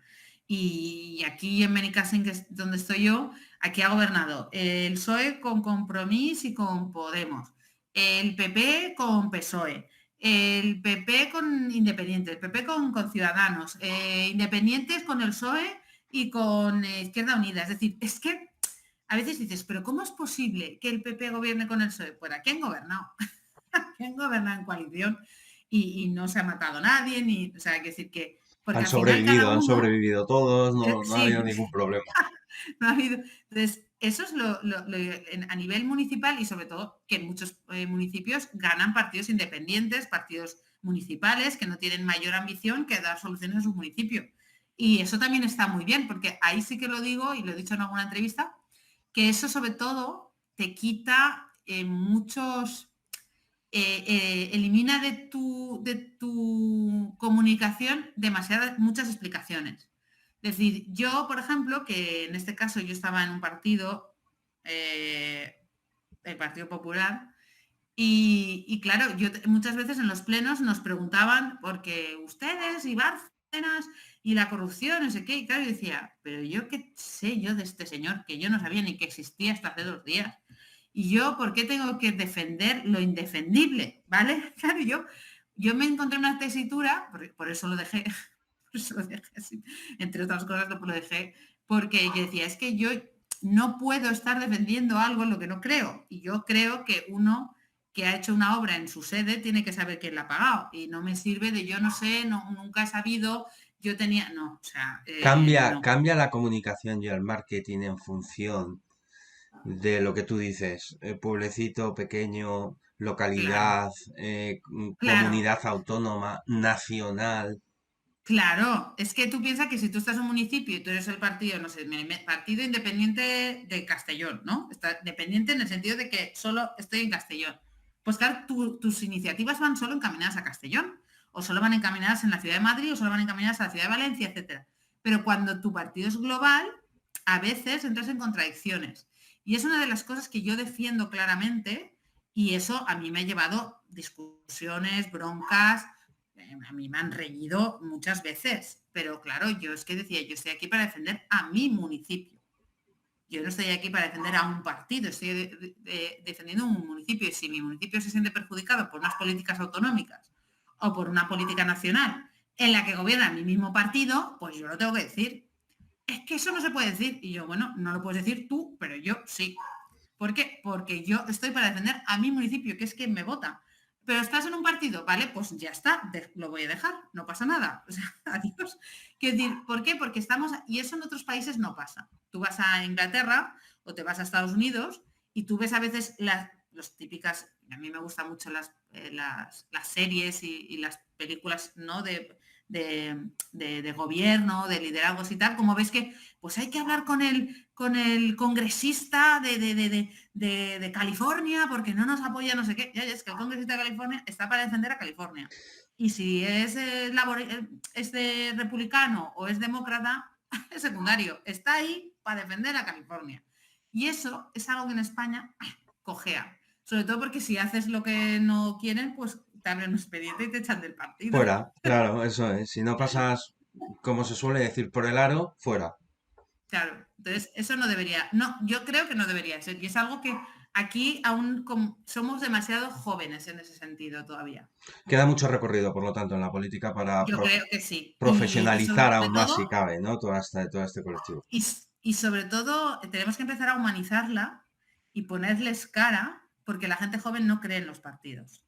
Y aquí en Benicàssim, que es donde estoy yo, aquí ha gobernado el PSOE con Compromís y con Podemos, el PP con PSOE, el PP con Independientes, el PP con Ciudadanos, Independientes con el PSOE y con Izquierda Unida. Es decir, es que a veces dices, pero ¿cómo es posible que el PP gobierne con el PSOE? Pues aquí han gobernado, aquí han gobernado en coalición y no se ha matado nadie, ni, o sea, hay que decir que, porque al final cada Han uno, sobrevivido todos, no ha habido sí, ningún problema. no ha habido. Entonces, eso es a nivel municipal y sobre todo que en muchos municipios ganan partidos independientes, partidos municipales que no tienen mayor ambición que dar soluciones a su municipio. Y eso también está muy bien, porque ahí sí que lo digo y lo he dicho en alguna entrevista, que eso sobre todo te quita muchos, elimina de tu comunicación muchas explicaciones. Es decir, yo, por ejemplo, que en este caso yo estaba en un partido, el Partido Popular, y claro, muchas veces en los plenos nos preguntaban, porque ustedes y Bárcenas y la corrupción, no sé qué, y claro, yo decía, pero yo qué sé yo de este señor, que yo no sabía ni que existía hasta hace 2 días. Y yo, ¿por qué tengo que defender lo indefendible? ¿Vale? Claro, yo me encontré una tesitura, por eso lo dejé, por eso lo dejé así, entre otras cosas lo dejé, porque yo decía, es que yo no puedo estar defendiendo algo en lo que no creo. Y yo creo que uno que ha hecho una obra en su sede tiene que saber quién la ha pagado. Y no me sirve de yo no sé, no, nunca he sabido, yo tenía, no, o sea, no. Cambia la comunicación y el marketing en función de lo que tú dices, pueblecito pequeño, Claro, localidad, claro, comunidad autónoma, nacional. claro. Es que tú piensas que si tú estás en un municipio y tú eres el partido, no sé, partido independiente de Castellón, ¿no? Está dependiente en el sentido de que solo estoy en Castellón. Pues claro, tus iniciativas van solo encaminadas a Castellón, o solo van encaminadas en la ciudad de Madrid, o solo van encaminadas a la ciudad de Valencia, etcétera. Pero cuando tu partido es global, a veces entras en contradicciones. Y es una de las cosas que yo defiendo claramente, y eso a mí me ha llevado discusiones, broncas, a mí me han reñido muchas veces, pero claro, yo es que decía, yo estoy aquí para defender a mi municipio. Yo no estoy aquí para defender a un partido, estoy defendiendo un municipio y si mi municipio se siente perjudicado por unas políticas autonómicas o por una política nacional en la que gobierna mi mismo partido, pues yo lo tengo que decir. Es que eso no se puede decir. Y yo, bueno, no lo puedes decir tú, pero yo sí. ¿Por qué? Porque yo estoy para defender a mi municipio, que es quien me vota. Pero estás en un partido, ¿vale? Pues ya está, lo voy a dejar, no pasa nada. O sea, adiós. Quiero decir, ¿por qué? Porque estamos, y eso en otros países no pasa. Tú vas a Inglaterra o te vas a Estados Unidos y tú ves a veces las típicas, a mí me gustan mucho las series y las películas, ¿no? De gobierno, de liderazgos y tal, como ves que pues hay que hablar con el congresista de California porque no nos apoya no sé qué. Ya, es que el congresista de California está para defender a California. Y si es de republicano o es demócrata, es secundario. Está ahí para defender a California. Y eso es algo que en España cojea. Sobre todo porque si haces lo que no quieren, pues te abren un expediente y te echan del partido. Fuera, claro, eso es. Si no pasas, como se suele decir, por el aro, fuera. Claro, entonces eso no debería, no, yo creo que no debería ser y es algo que aquí aún somos demasiado jóvenes en ese sentido todavía. Queda mucho recorrido, por lo tanto, en la política para Yo creo que sí. Y profesionalizar sobre aún más, si todo, cabe, ¿no? Todo este colectivo. y sobre todo tenemos que empezar a humanizarla y ponerles cara, porque la gente joven no cree en los partidos.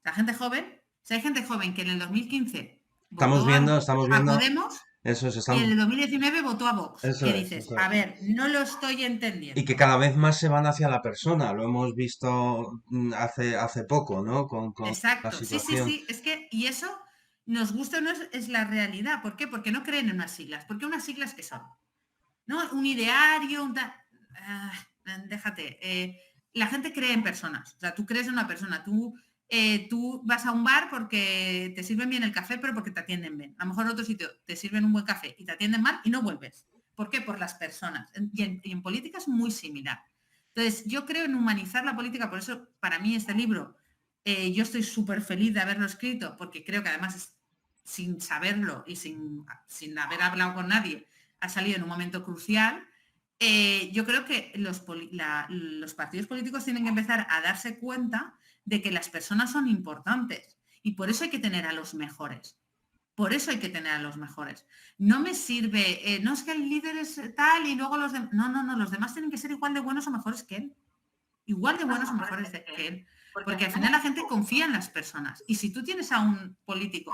La gente joven, si hay gente joven que en el 2015 votó Estamos a viendo, Podemos eso es, y en el 2019 votó a Vox, eso que es, dices, eso a es. ver, no lo estoy Y que entendiendo. cada vez más se van hacia la persona, lo hemos visto hace poco, ¿no? Con la Exacto, sí, sí, situación. sí, es que, y eso, nos gusta o no, es la realidad. ¿Por qué? Porque no creen en unas siglas. Porque unas siglas que son, ¿no? Un ideario, ah, déjate. La gente cree en personas. O sea, tú crees en una persona. Tú vas a un bar porque te sirven bien el café, pero porque te atienden bien. A lo mejor en otro sitio te sirven un buen café y te atienden mal y no vuelves. ¿Por qué? Por las personas. Y en política es muy similar. Entonces, yo creo en humanizar la política. Por eso, para mí, este libro, yo estoy súper feliz de haberlo escrito, porque creo que además, sin saberlo y sin haber hablado con nadie, ha salido en un momento crucial. Yo creo que los partidos políticos tienen que empezar a darse cuenta de que las personas son importantes y por eso hay que tener a los mejores. Por eso hay que tener a los mejores. No me sirve, no es que el líder es tal y luego los demás. No, no, no, los demás tienen que ser igual de buenos o mejores que él. Igual de buenos o mejores que él. Porque al final la gente confía en las personas. Y si tú tienes a un político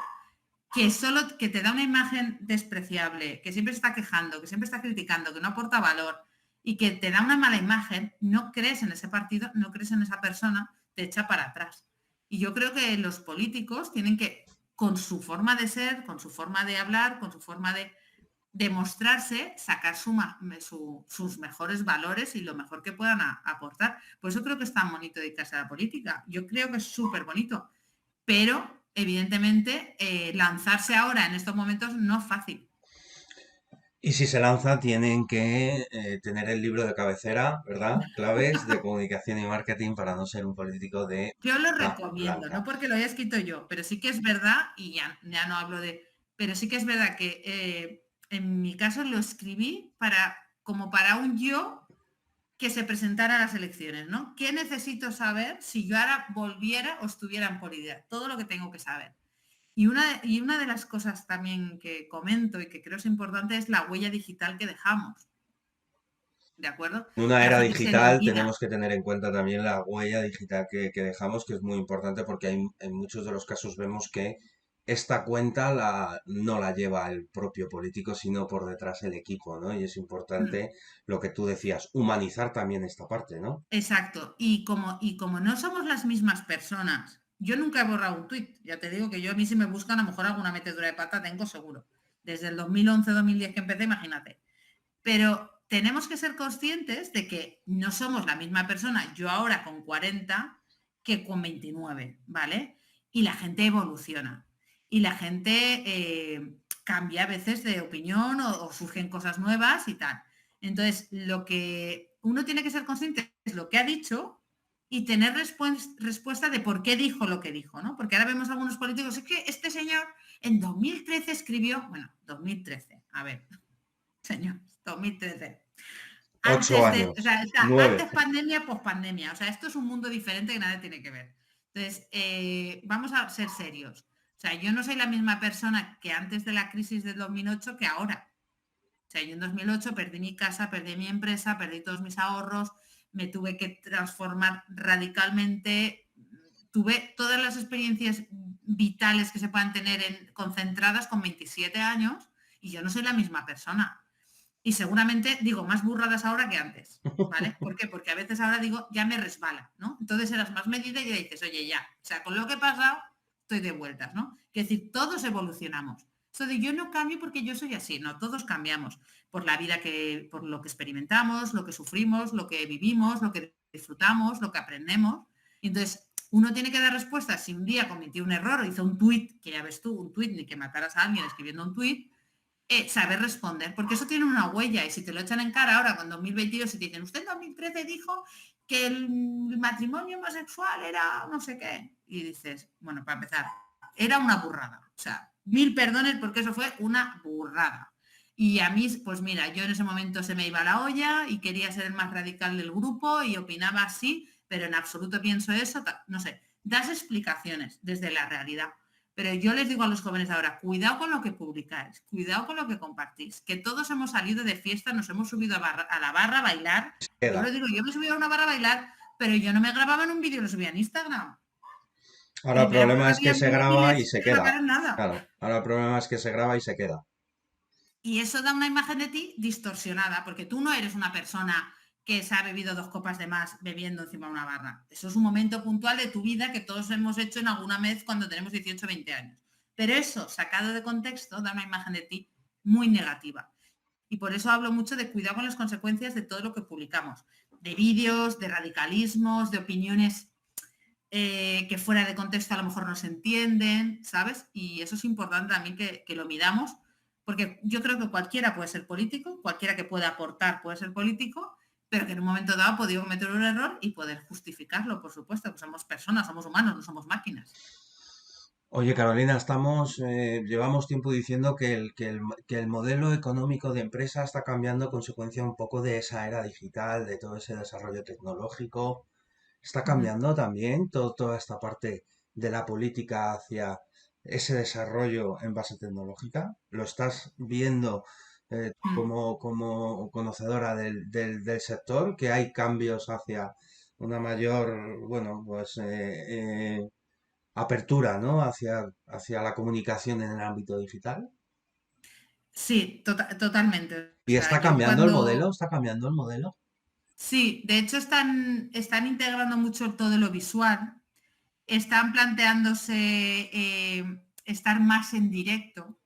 que te da una imagen despreciable, que siempre está quejando, que siempre está criticando, que no aporta valor y que te da una mala imagen, no crees en ese partido, no crees en esa persona, te echa para atrás. Y yo creo que los políticos tienen que, con su forma de ser, con su forma de hablar, con su forma de demostrarse, sacar sus mejores valores y lo mejor que puedan aportar. Por eso creo que es tan bonito dedicarse a la política. Yo creo que es súper bonito, pero evidentemente lanzarse ahora en estos momentos no es fácil. Y si se lanza, tienen que tener el libro de cabecera, ¿verdad? Claves de comunicación y marketing para no ser un político de Yo lo marca recomiendo, blanca. no porque lo haya escrito yo, pero sí que es verdad, y ya no hablo pero sí que es verdad que en mi caso lo escribí como para un yo que se presentara a las elecciones, ¿no? ¿Qué necesito saber si yo ahora volviera o estuviera en política? Todo lo que tengo que saber. Y una de las cosas también que comento y que creo es importante es la huella digital que dejamos, ¿de acuerdo? En una La era gente se le digital olvida. tenemos que tener en cuenta también la huella digital que dejamos, que es muy importante porque en muchos de los casos vemos que esta cuenta no la lleva el propio político, sino por detrás el equipo, ¿no? Y es Mm. importante lo que tú decías, humanizar también esta parte, ¿no? Exacto. Y como no somos las mismas personas, yo nunca he borrado un tuit. Ya te digo que yo a mí si me buscan a lo mejor alguna metedura de pata tengo seguro. Desde el 2011-2010 que empecé, imagínate. Pero tenemos que ser conscientes de que no somos la misma persona, yo ahora con 40 que con 29, ¿vale? Y la gente evoluciona. Y la gente cambia a veces de opinión o surgen cosas nuevas y tal. Entonces, lo que uno tiene que ser consciente es lo que ha dicho y tener respuesta de por qué dijo lo que dijo, ¿no? Porque ahora vemos algunos políticos, es que este señor en 2013 escribió, bueno, 2013, a ver, señor, 2013. Ocho Antes de, o años, sea, está 9. antes pandemia, pospandemia. O sea, esto es un mundo diferente que nada tiene que ver. Entonces, vamos a ser serios. O sea, yo no soy la misma persona que antes de la crisis del 2008 que ahora. O sea, yo en 2008 perdí mi casa, perdí mi empresa, perdí todos mis ahorros, me tuve que transformar radicalmente, tuve todas las experiencias vitales que se puedan tener concentradas con 27 años y yo no soy la misma persona. Y seguramente digo más burradas ahora que antes, ¿vale? ¿Por qué? Porque a veces ahora digo, ya me resbala, ¿no? Entonces eras más medida y ya dices, oye, ya, o sea, con lo que he pasado, estoy de vueltas, ¿no? Es decir, todos evolucionamos. Eso de yo no cambio porque yo soy así, no, todos cambiamos por la vida por lo que experimentamos, lo que sufrimos, lo que vivimos, lo que disfrutamos, lo que aprendemos. Y entonces, uno tiene que dar respuestas. Si un día cometió un error o hizo un tuit, que ya ves tú, un tuit, ni que mataras a alguien escribiendo un tuit, saber responder, porque eso tiene una huella y si te lo echan en cara ahora con 2022 y te dicen, usted en 2013 dijo que el matrimonio homosexual era no sé qué, y dices, bueno, para empezar, era una burrada, o sea, mil perdones porque eso fue una burrada. Y a mí, pues mira, yo en ese momento se me iba la olla y quería ser el más radical del grupo y opinaba así, pero en absoluto pienso eso, no sé, das explicaciones desde la realidad. Pero yo les digo a los jóvenes ahora, cuidado con lo que publicáis, cuidado con lo que compartís, que todos hemos salido de fiesta, nos hemos subido a la barra a bailar. Yo lo Queda. digo, yo me subí a una barra a bailar, pero yo no me grababa en un vídeo y lo subía en Instagram. Ahora el Primera porque problema no es que había se graba y móviles se que queda. grabar nada. Claro, ahora el problema es que se graba y se queda. Y eso da una imagen de ti distorsionada, porque tú no eres una persona que se ha bebido 2 copas de más bebiendo encima de una barra. Eso es un momento puntual de tu vida que todos hemos hecho en alguna vez cuando tenemos 18 o 20 años. Pero eso, sacado de contexto, da una imagen de ti muy negativa. Y por eso hablo mucho de cuidado con las consecuencias de todo lo que publicamos. De vídeos, de radicalismos, de opiniones que fuera de contexto a lo mejor no se entienden, ¿sabes? Y eso es importante también que lo midamos, porque yo creo que cualquiera puede ser político, cualquiera que pueda aportar puede ser político, pero que en un momento dado ha podido cometer un error y poder justificarlo, por supuesto, que somos personas, somos humanos, no somos máquinas. Oye, Carolina, llevamos tiempo diciendo que el modelo económico de empresa está cambiando a consecuencia un poco de esa era digital, de todo ese desarrollo tecnológico. Está Uh -huh. cambiando también toda esta parte de la política hacia ese desarrollo en base tecnológica. ¿Lo estás viendo como conocedora del sector, que hay cambios hacia una mayor, bueno, pues apertura, ¿no? Hacia la comunicación en el ámbito digital? Sí, totalmente. O ¿Y sea, está yo cambiando el modelo? cuando... ¿Está cambiando el modelo? Sí, de hecho están integrando mucho todo lo visual, están planteándose estar más en directo.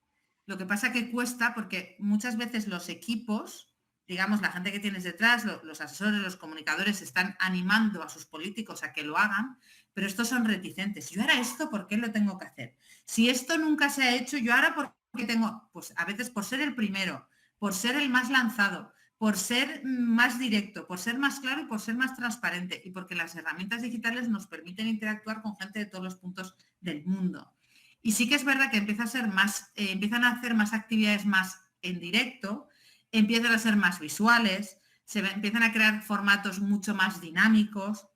Lo que pasa que cuesta porque muchas veces los equipos, digamos, la gente que tienes detrás, los asesores, los comunicadores, están animando a sus políticos a que lo hagan, pero estos son reticentes. Yo ahora esto, ¿por qué lo tengo que hacer? Si esto nunca se ha hecho, yo ahora, ¿por qué tengo? Pues a veces por ser el primero, por ser el más lanzado, por ser más directo, por ser más claro y por ser más transparente y porque las herramientas digitales nos permiten interactuar con gente de todos los puntos del mundo. Y sí que es verdad que empieza a ser más, empiezan a hacer más actividades más en directo, empiezan a ser más visuales, empiezan a crear formatos mucho más dinámicos.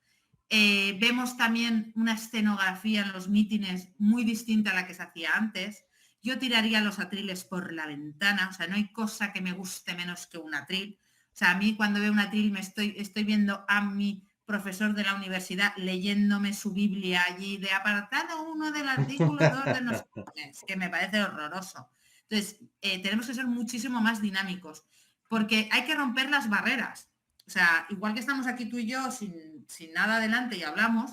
Vemos también una escenografía en los mítines muy distinta a la que se hacía antes. Yo tiraría los atriles por la ventana, o sea, no hay cosa que me guste menos que un atril. O sea, a mí cuando veo un atril estoy viendo a mi profesor de la universidad leyéndome su Biblia allí de apartado 1 del artículo 2 de no sé qué, es que me parece horroroso. Entonces, tenemos que ser muchísimo más dinámicos, porque hay que romper las barreras. O sea, igual que estamos aquí tú y yo sin nada adelante y hablamos,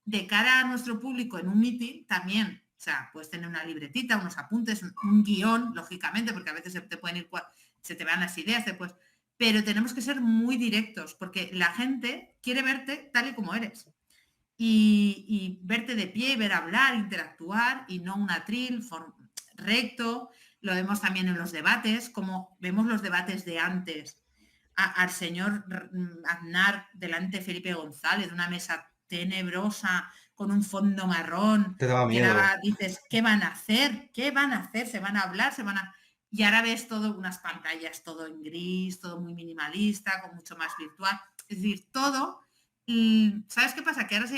de cara a nuestro público en un meeting también. O sea, puedes tener una libretita, unos apuntes, un guión, lógicamente, porque a veces se te van las ideas después. Pero tenemos que ser muy directos, porque la gente quiere verte tal y como eres. Y verte de pie, ver hablar, interactuar, y no un atril recto. Lo vemos también en los debates, como vemos los debates de antes, al señor Aznar delante de Felipe González, de una mesa tenebrosa con un fondo marrón, ¿Te daba que miedo? daba, dices, ¿qué van a hacer? ¿Qué van a hacer? ¿Se van a hablar? ¿Se van a...? Y ahora ves todo, unas pantallas, todo en gris, todo muy minimalista, con mucho más virtual. Es decir, todo... ¿Sabes qué pasa? Que ahora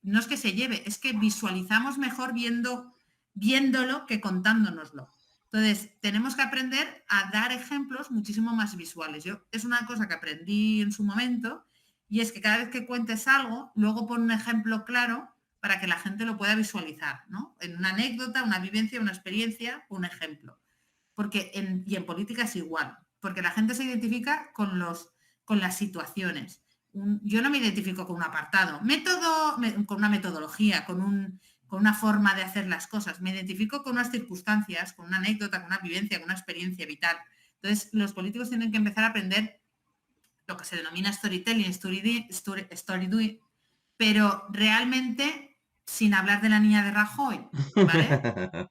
no es que se lleve, es que visualizamos mejor viéndolo que contándonoslo. Entonces, tenemos que aprender a dar ejemplos muchísimo más visuales. Es una cosa que aprendí en su momento y es que cada vez que cuentes algo, luego pon un ejemplo claro para que la gente lo pueda visualizar, ¿no? En una anécdota, una vivencia, una experiencia, un ejemplo. Y en política es igual, porque la gente se identifica con las situaciones. Yo no me identifico con un apartado, con una metodología, con una forma de hacer las cosas. Me identifico con unas circunstancias, con una anécdota, con una vivencia, con una experiencia vital. Entonces, los políticos tienen que empezar a aprender lo que se denomina storytelling, story doing, pero realmente sin hablar de la niña de Rajoy, ¿vale?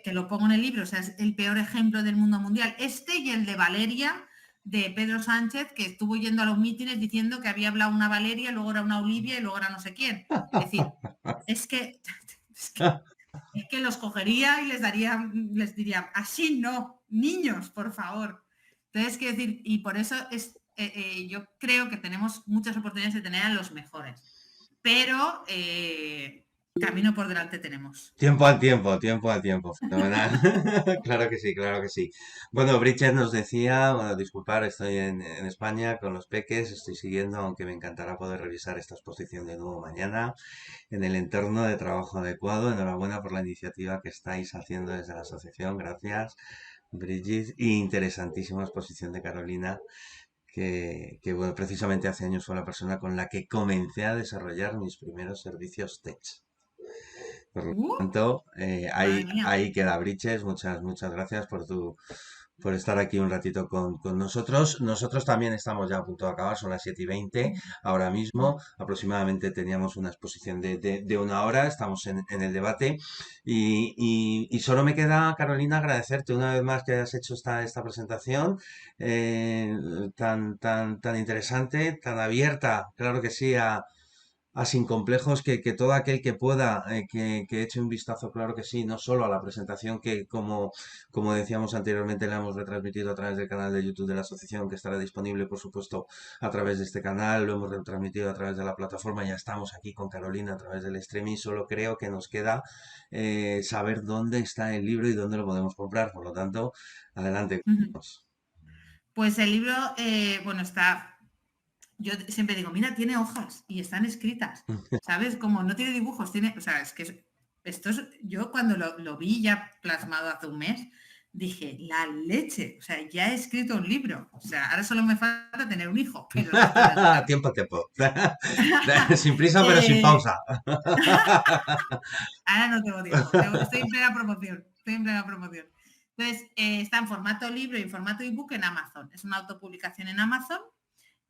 Que lo pongo en el libro, o sea, es el peor ejemplo del mundo mundial. Este y el de Valeria, de Pedro Sánchez, que estuvo yendo a los mítines diciendo que había hablado una Valeria, luego era una Olivia y luego era no sé quién. Es decir, es que, es que los cogería y les diría, así no, niños, por favor. Entonces, quiero decir, y por eso yo creo que tenemos muchas oportunidades de tener a los mejores, pero camino por delante tenemos. Tiempo al tiempo, fenomenal. Claro que sí, claro que sí. Bueno, Bridget nos decía, bueno, disculpar, estoy en España con los peques, estoy siguiendo, aunque me encantará poder revisar esta exposición de nuevo mañana en el entorno de trabajo adecuado. Enhorabuena por la iniciativa que estáis haciendo desde la asociación, gracias, Bridget. Y interesantísima exposición de Carolina, bueno, precisamente hace años fue la persona con la que comencé a desarrollar mis primeros servicios tech. Por lo Uh, tanto, Madre mía. ahí queda Briches. Muchas gracias por estar aquí un ratito con nosotros. Nosotros también estamos ya a punto de acabar, son las 7:20 ahora mismo. Aproximadamente teníamos una exposición de una hora, estamos en el debate. Y solo me queda, Carolina, agradecerte una vez más que hayas hecho esta presentación tan interesante, tan abierta, claro que sí, a sin complejos, que todo aquel que pueda, que eche un vistazo, claro que sí, no solo a la presentación que, como decíamos anteriormente, la hemos retransmitido a través del canal de YouTube de la asociación, que estará disponible, por supuesto, a través de este canal, lo hemos retransmitido a través de la plataforma, ya estamos aquí con Carolina a través del streaming, solo creo que nos queda saber dónde está el libro y dónde lo podemos comprar, por lo tanto, adelante. Pues el libro, bueno, está, yo siempre digo, mira, tiene hojas y están escritas, ¿sabes? Como no tiene dibujos, tiene, o sea, es que esto es, yo cuando lo vi ya plasmado hace un mes, dije, la leche, o sea, ya he escrito un libro, o sea, ahora solo me falta tener un hijo, pero el resto ya está. Tiempo. Sin prisa, pero sin Eh, pausa. Ahora no tengo tiempo, estoy en plena promoción, estoy en plena promoción. Entonces, está en formato libro y en formato ebook en Amazon. Es una autopublicación en Amazon.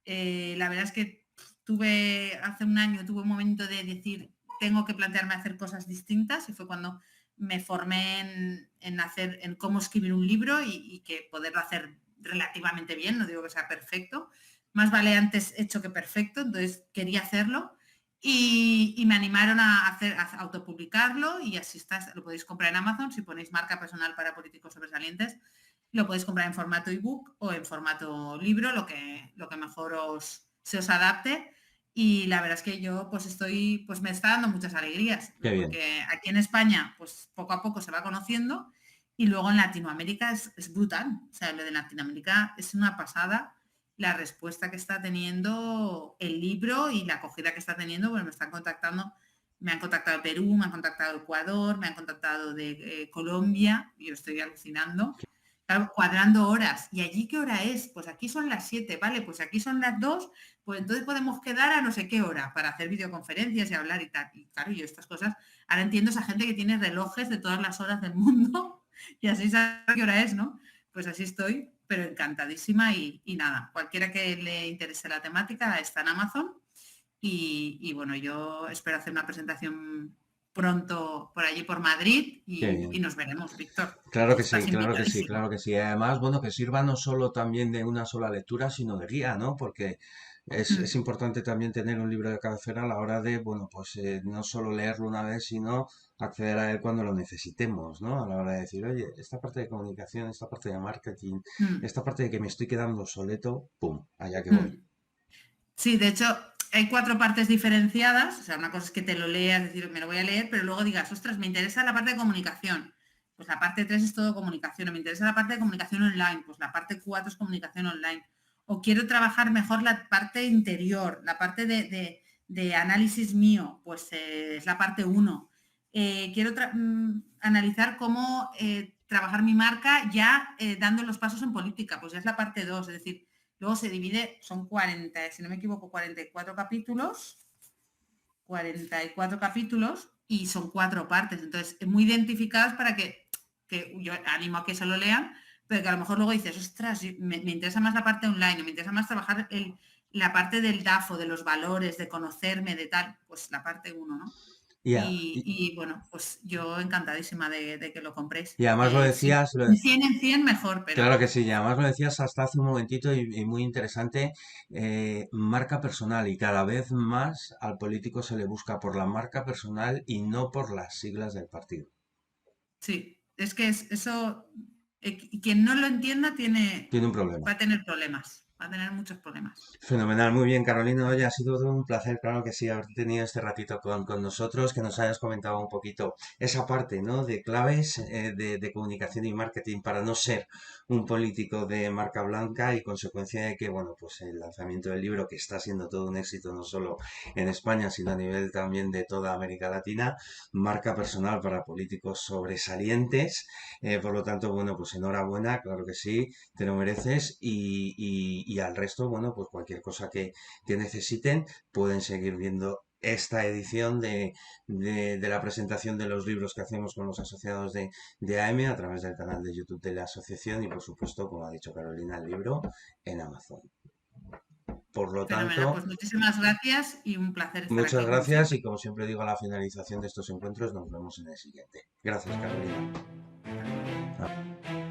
La verdad es que hace un año tuve un momento de decir, tengo que plantearme hacer cosas distintas y fue cuando me formé en cómo escribir un libro y que poderlo hacer relativamente bien, no digo que sea perfecto, más vale antes hecho que perfecto, entonces quería hacerlo y me animaron a autopublicarlo y así está, lo podéis comprar en Amazon si ponéis marca personal para políticos sobresalientes, lo podéis comprar en formato ebook o en formato libro, lo que mejor se os adapte. Y la verdad es que yo pues me está dando muchas alegrías, Qué bien. porque aquí en España pues poco a poco se va conociendo y luego en Latinoamérica es brutal. O sea, lo de Latinoamérica es una pasada la respuesta que está teniendo el libro y la acogida que está teniendo. Bueno, me han contactado de Perú, me han contactado de Ecuador, me han contactado de Colombia, y yo estoy alucinando. Claro, cuadrando horas. ¿Y allí qué hora es? Pues aquí son las 7, ¿vale? Pues aquí son las 2, pues entonces podemos quedar a no sé qué hora para hacer videoconferencias y hablar y tal. Y claro, yo estas cosas, ahora entiendo esa gente que tiene relojes de todas las horas del mundo y así sabe qué hora es, ¿no? Pues así estoy, pero encantadísima y nada, cualquiera que le interese la temática está en Amazon y bueno, yo espero hacer una presentación pronto por allí por Madrid Qué y bien. nos veremos, Víctor. Claro que Estás sí, claro que sí, invitadísimo. claro que sí. Además, bueno, que sirva no solo también de una sola lectura, sino de guía, ¿no? Porque es Mm, importante también tener un libro de cabecera a la hora de, bueno, pues no solo leerlo una vez, sino acceder a él cuando lo necesitemos, ¿no? A la hora de decir, oye, esta parte de comunicación, esta parte de marketing, mm, esta parte de que me estoy quedando soleto, ¡pum! Allá que voy. mm. Sí, de hecho, hay 4 partes diferenciadas. O sea, una cosa es que te lo leas, decir, me lo voy a leer, pero luego digas, ostras, me interesa la parte de comunicación. Pues la parte 3 es todo comunicación. O me interesa la parte de comunicación online. Pues la parte 4 es comunicación online. O quiero trabajar mejor la parte interior, la parte de análisis mío, pues es la parte 1. Quiero analizar cómo trabajar mi marca ya dando los pasos en política, pues ya es la parte 2. Es decir, luego se divide, son 40, si no me equivoco, 44 capítulos y son 4 partes. Entonces, muy identificadas para que yo animo a que se lo lean, pero que a lo mejor luego dices, ostras, me interesa más la parte online, me interesa más trabajar la parte del DAFO, de los valores, de conocerme, de tal, pues la parte 1, ¿no? Y, a- Y bueno, pues yo encantadísima de que lo compréis. y además lo Sí, decías, de 100 en 100 mejor, claro pero que sí, y además lo decías hasta hace un momentito y muy interesante, marca personal y cada vez más al político se le busca por la marca personal y no por las siglas del partido. Sí, es que eso, quien no lo entienda Tiene un problema. va a tener problemas, va a tener muchos problemas. Fenomenal, muy bien, Carolina. Oye, ha sido todo un placer, claro que sí, haber tenido este ratito con nosotros, que nos hayas comentado un poquito esa parte, ¿no? De claves de comunicación y marketing para no ser un político de marca blanca y consecuencia de que, bueno, pues el lanzamiento del libro, que está siendo todo un éxito no solo en España, sino a nivel también de toda América Latina, marca personal para políticos sobresalientes. Por lo tanto, bueno, pues enhorabuena, claro que sí, te lo mereces y al resto, bueno, pues cualquier cosa que necesiten pueden seguir viendo esta edición de la presentación de los libros que hacemos con los asociados de AM a través del canal de YouTube de la asociación y por supuesto, como ha dicho Carolina, el libro en Amazon. Por lo Fenomenal, tanto, pues muchísimas gracias y un placer estar muchas aquí como gracias siempre. y como siempre digo a la finalización de estos encuentros nos vemos en el siguiente. Gracias, Carolina. Hasta luego.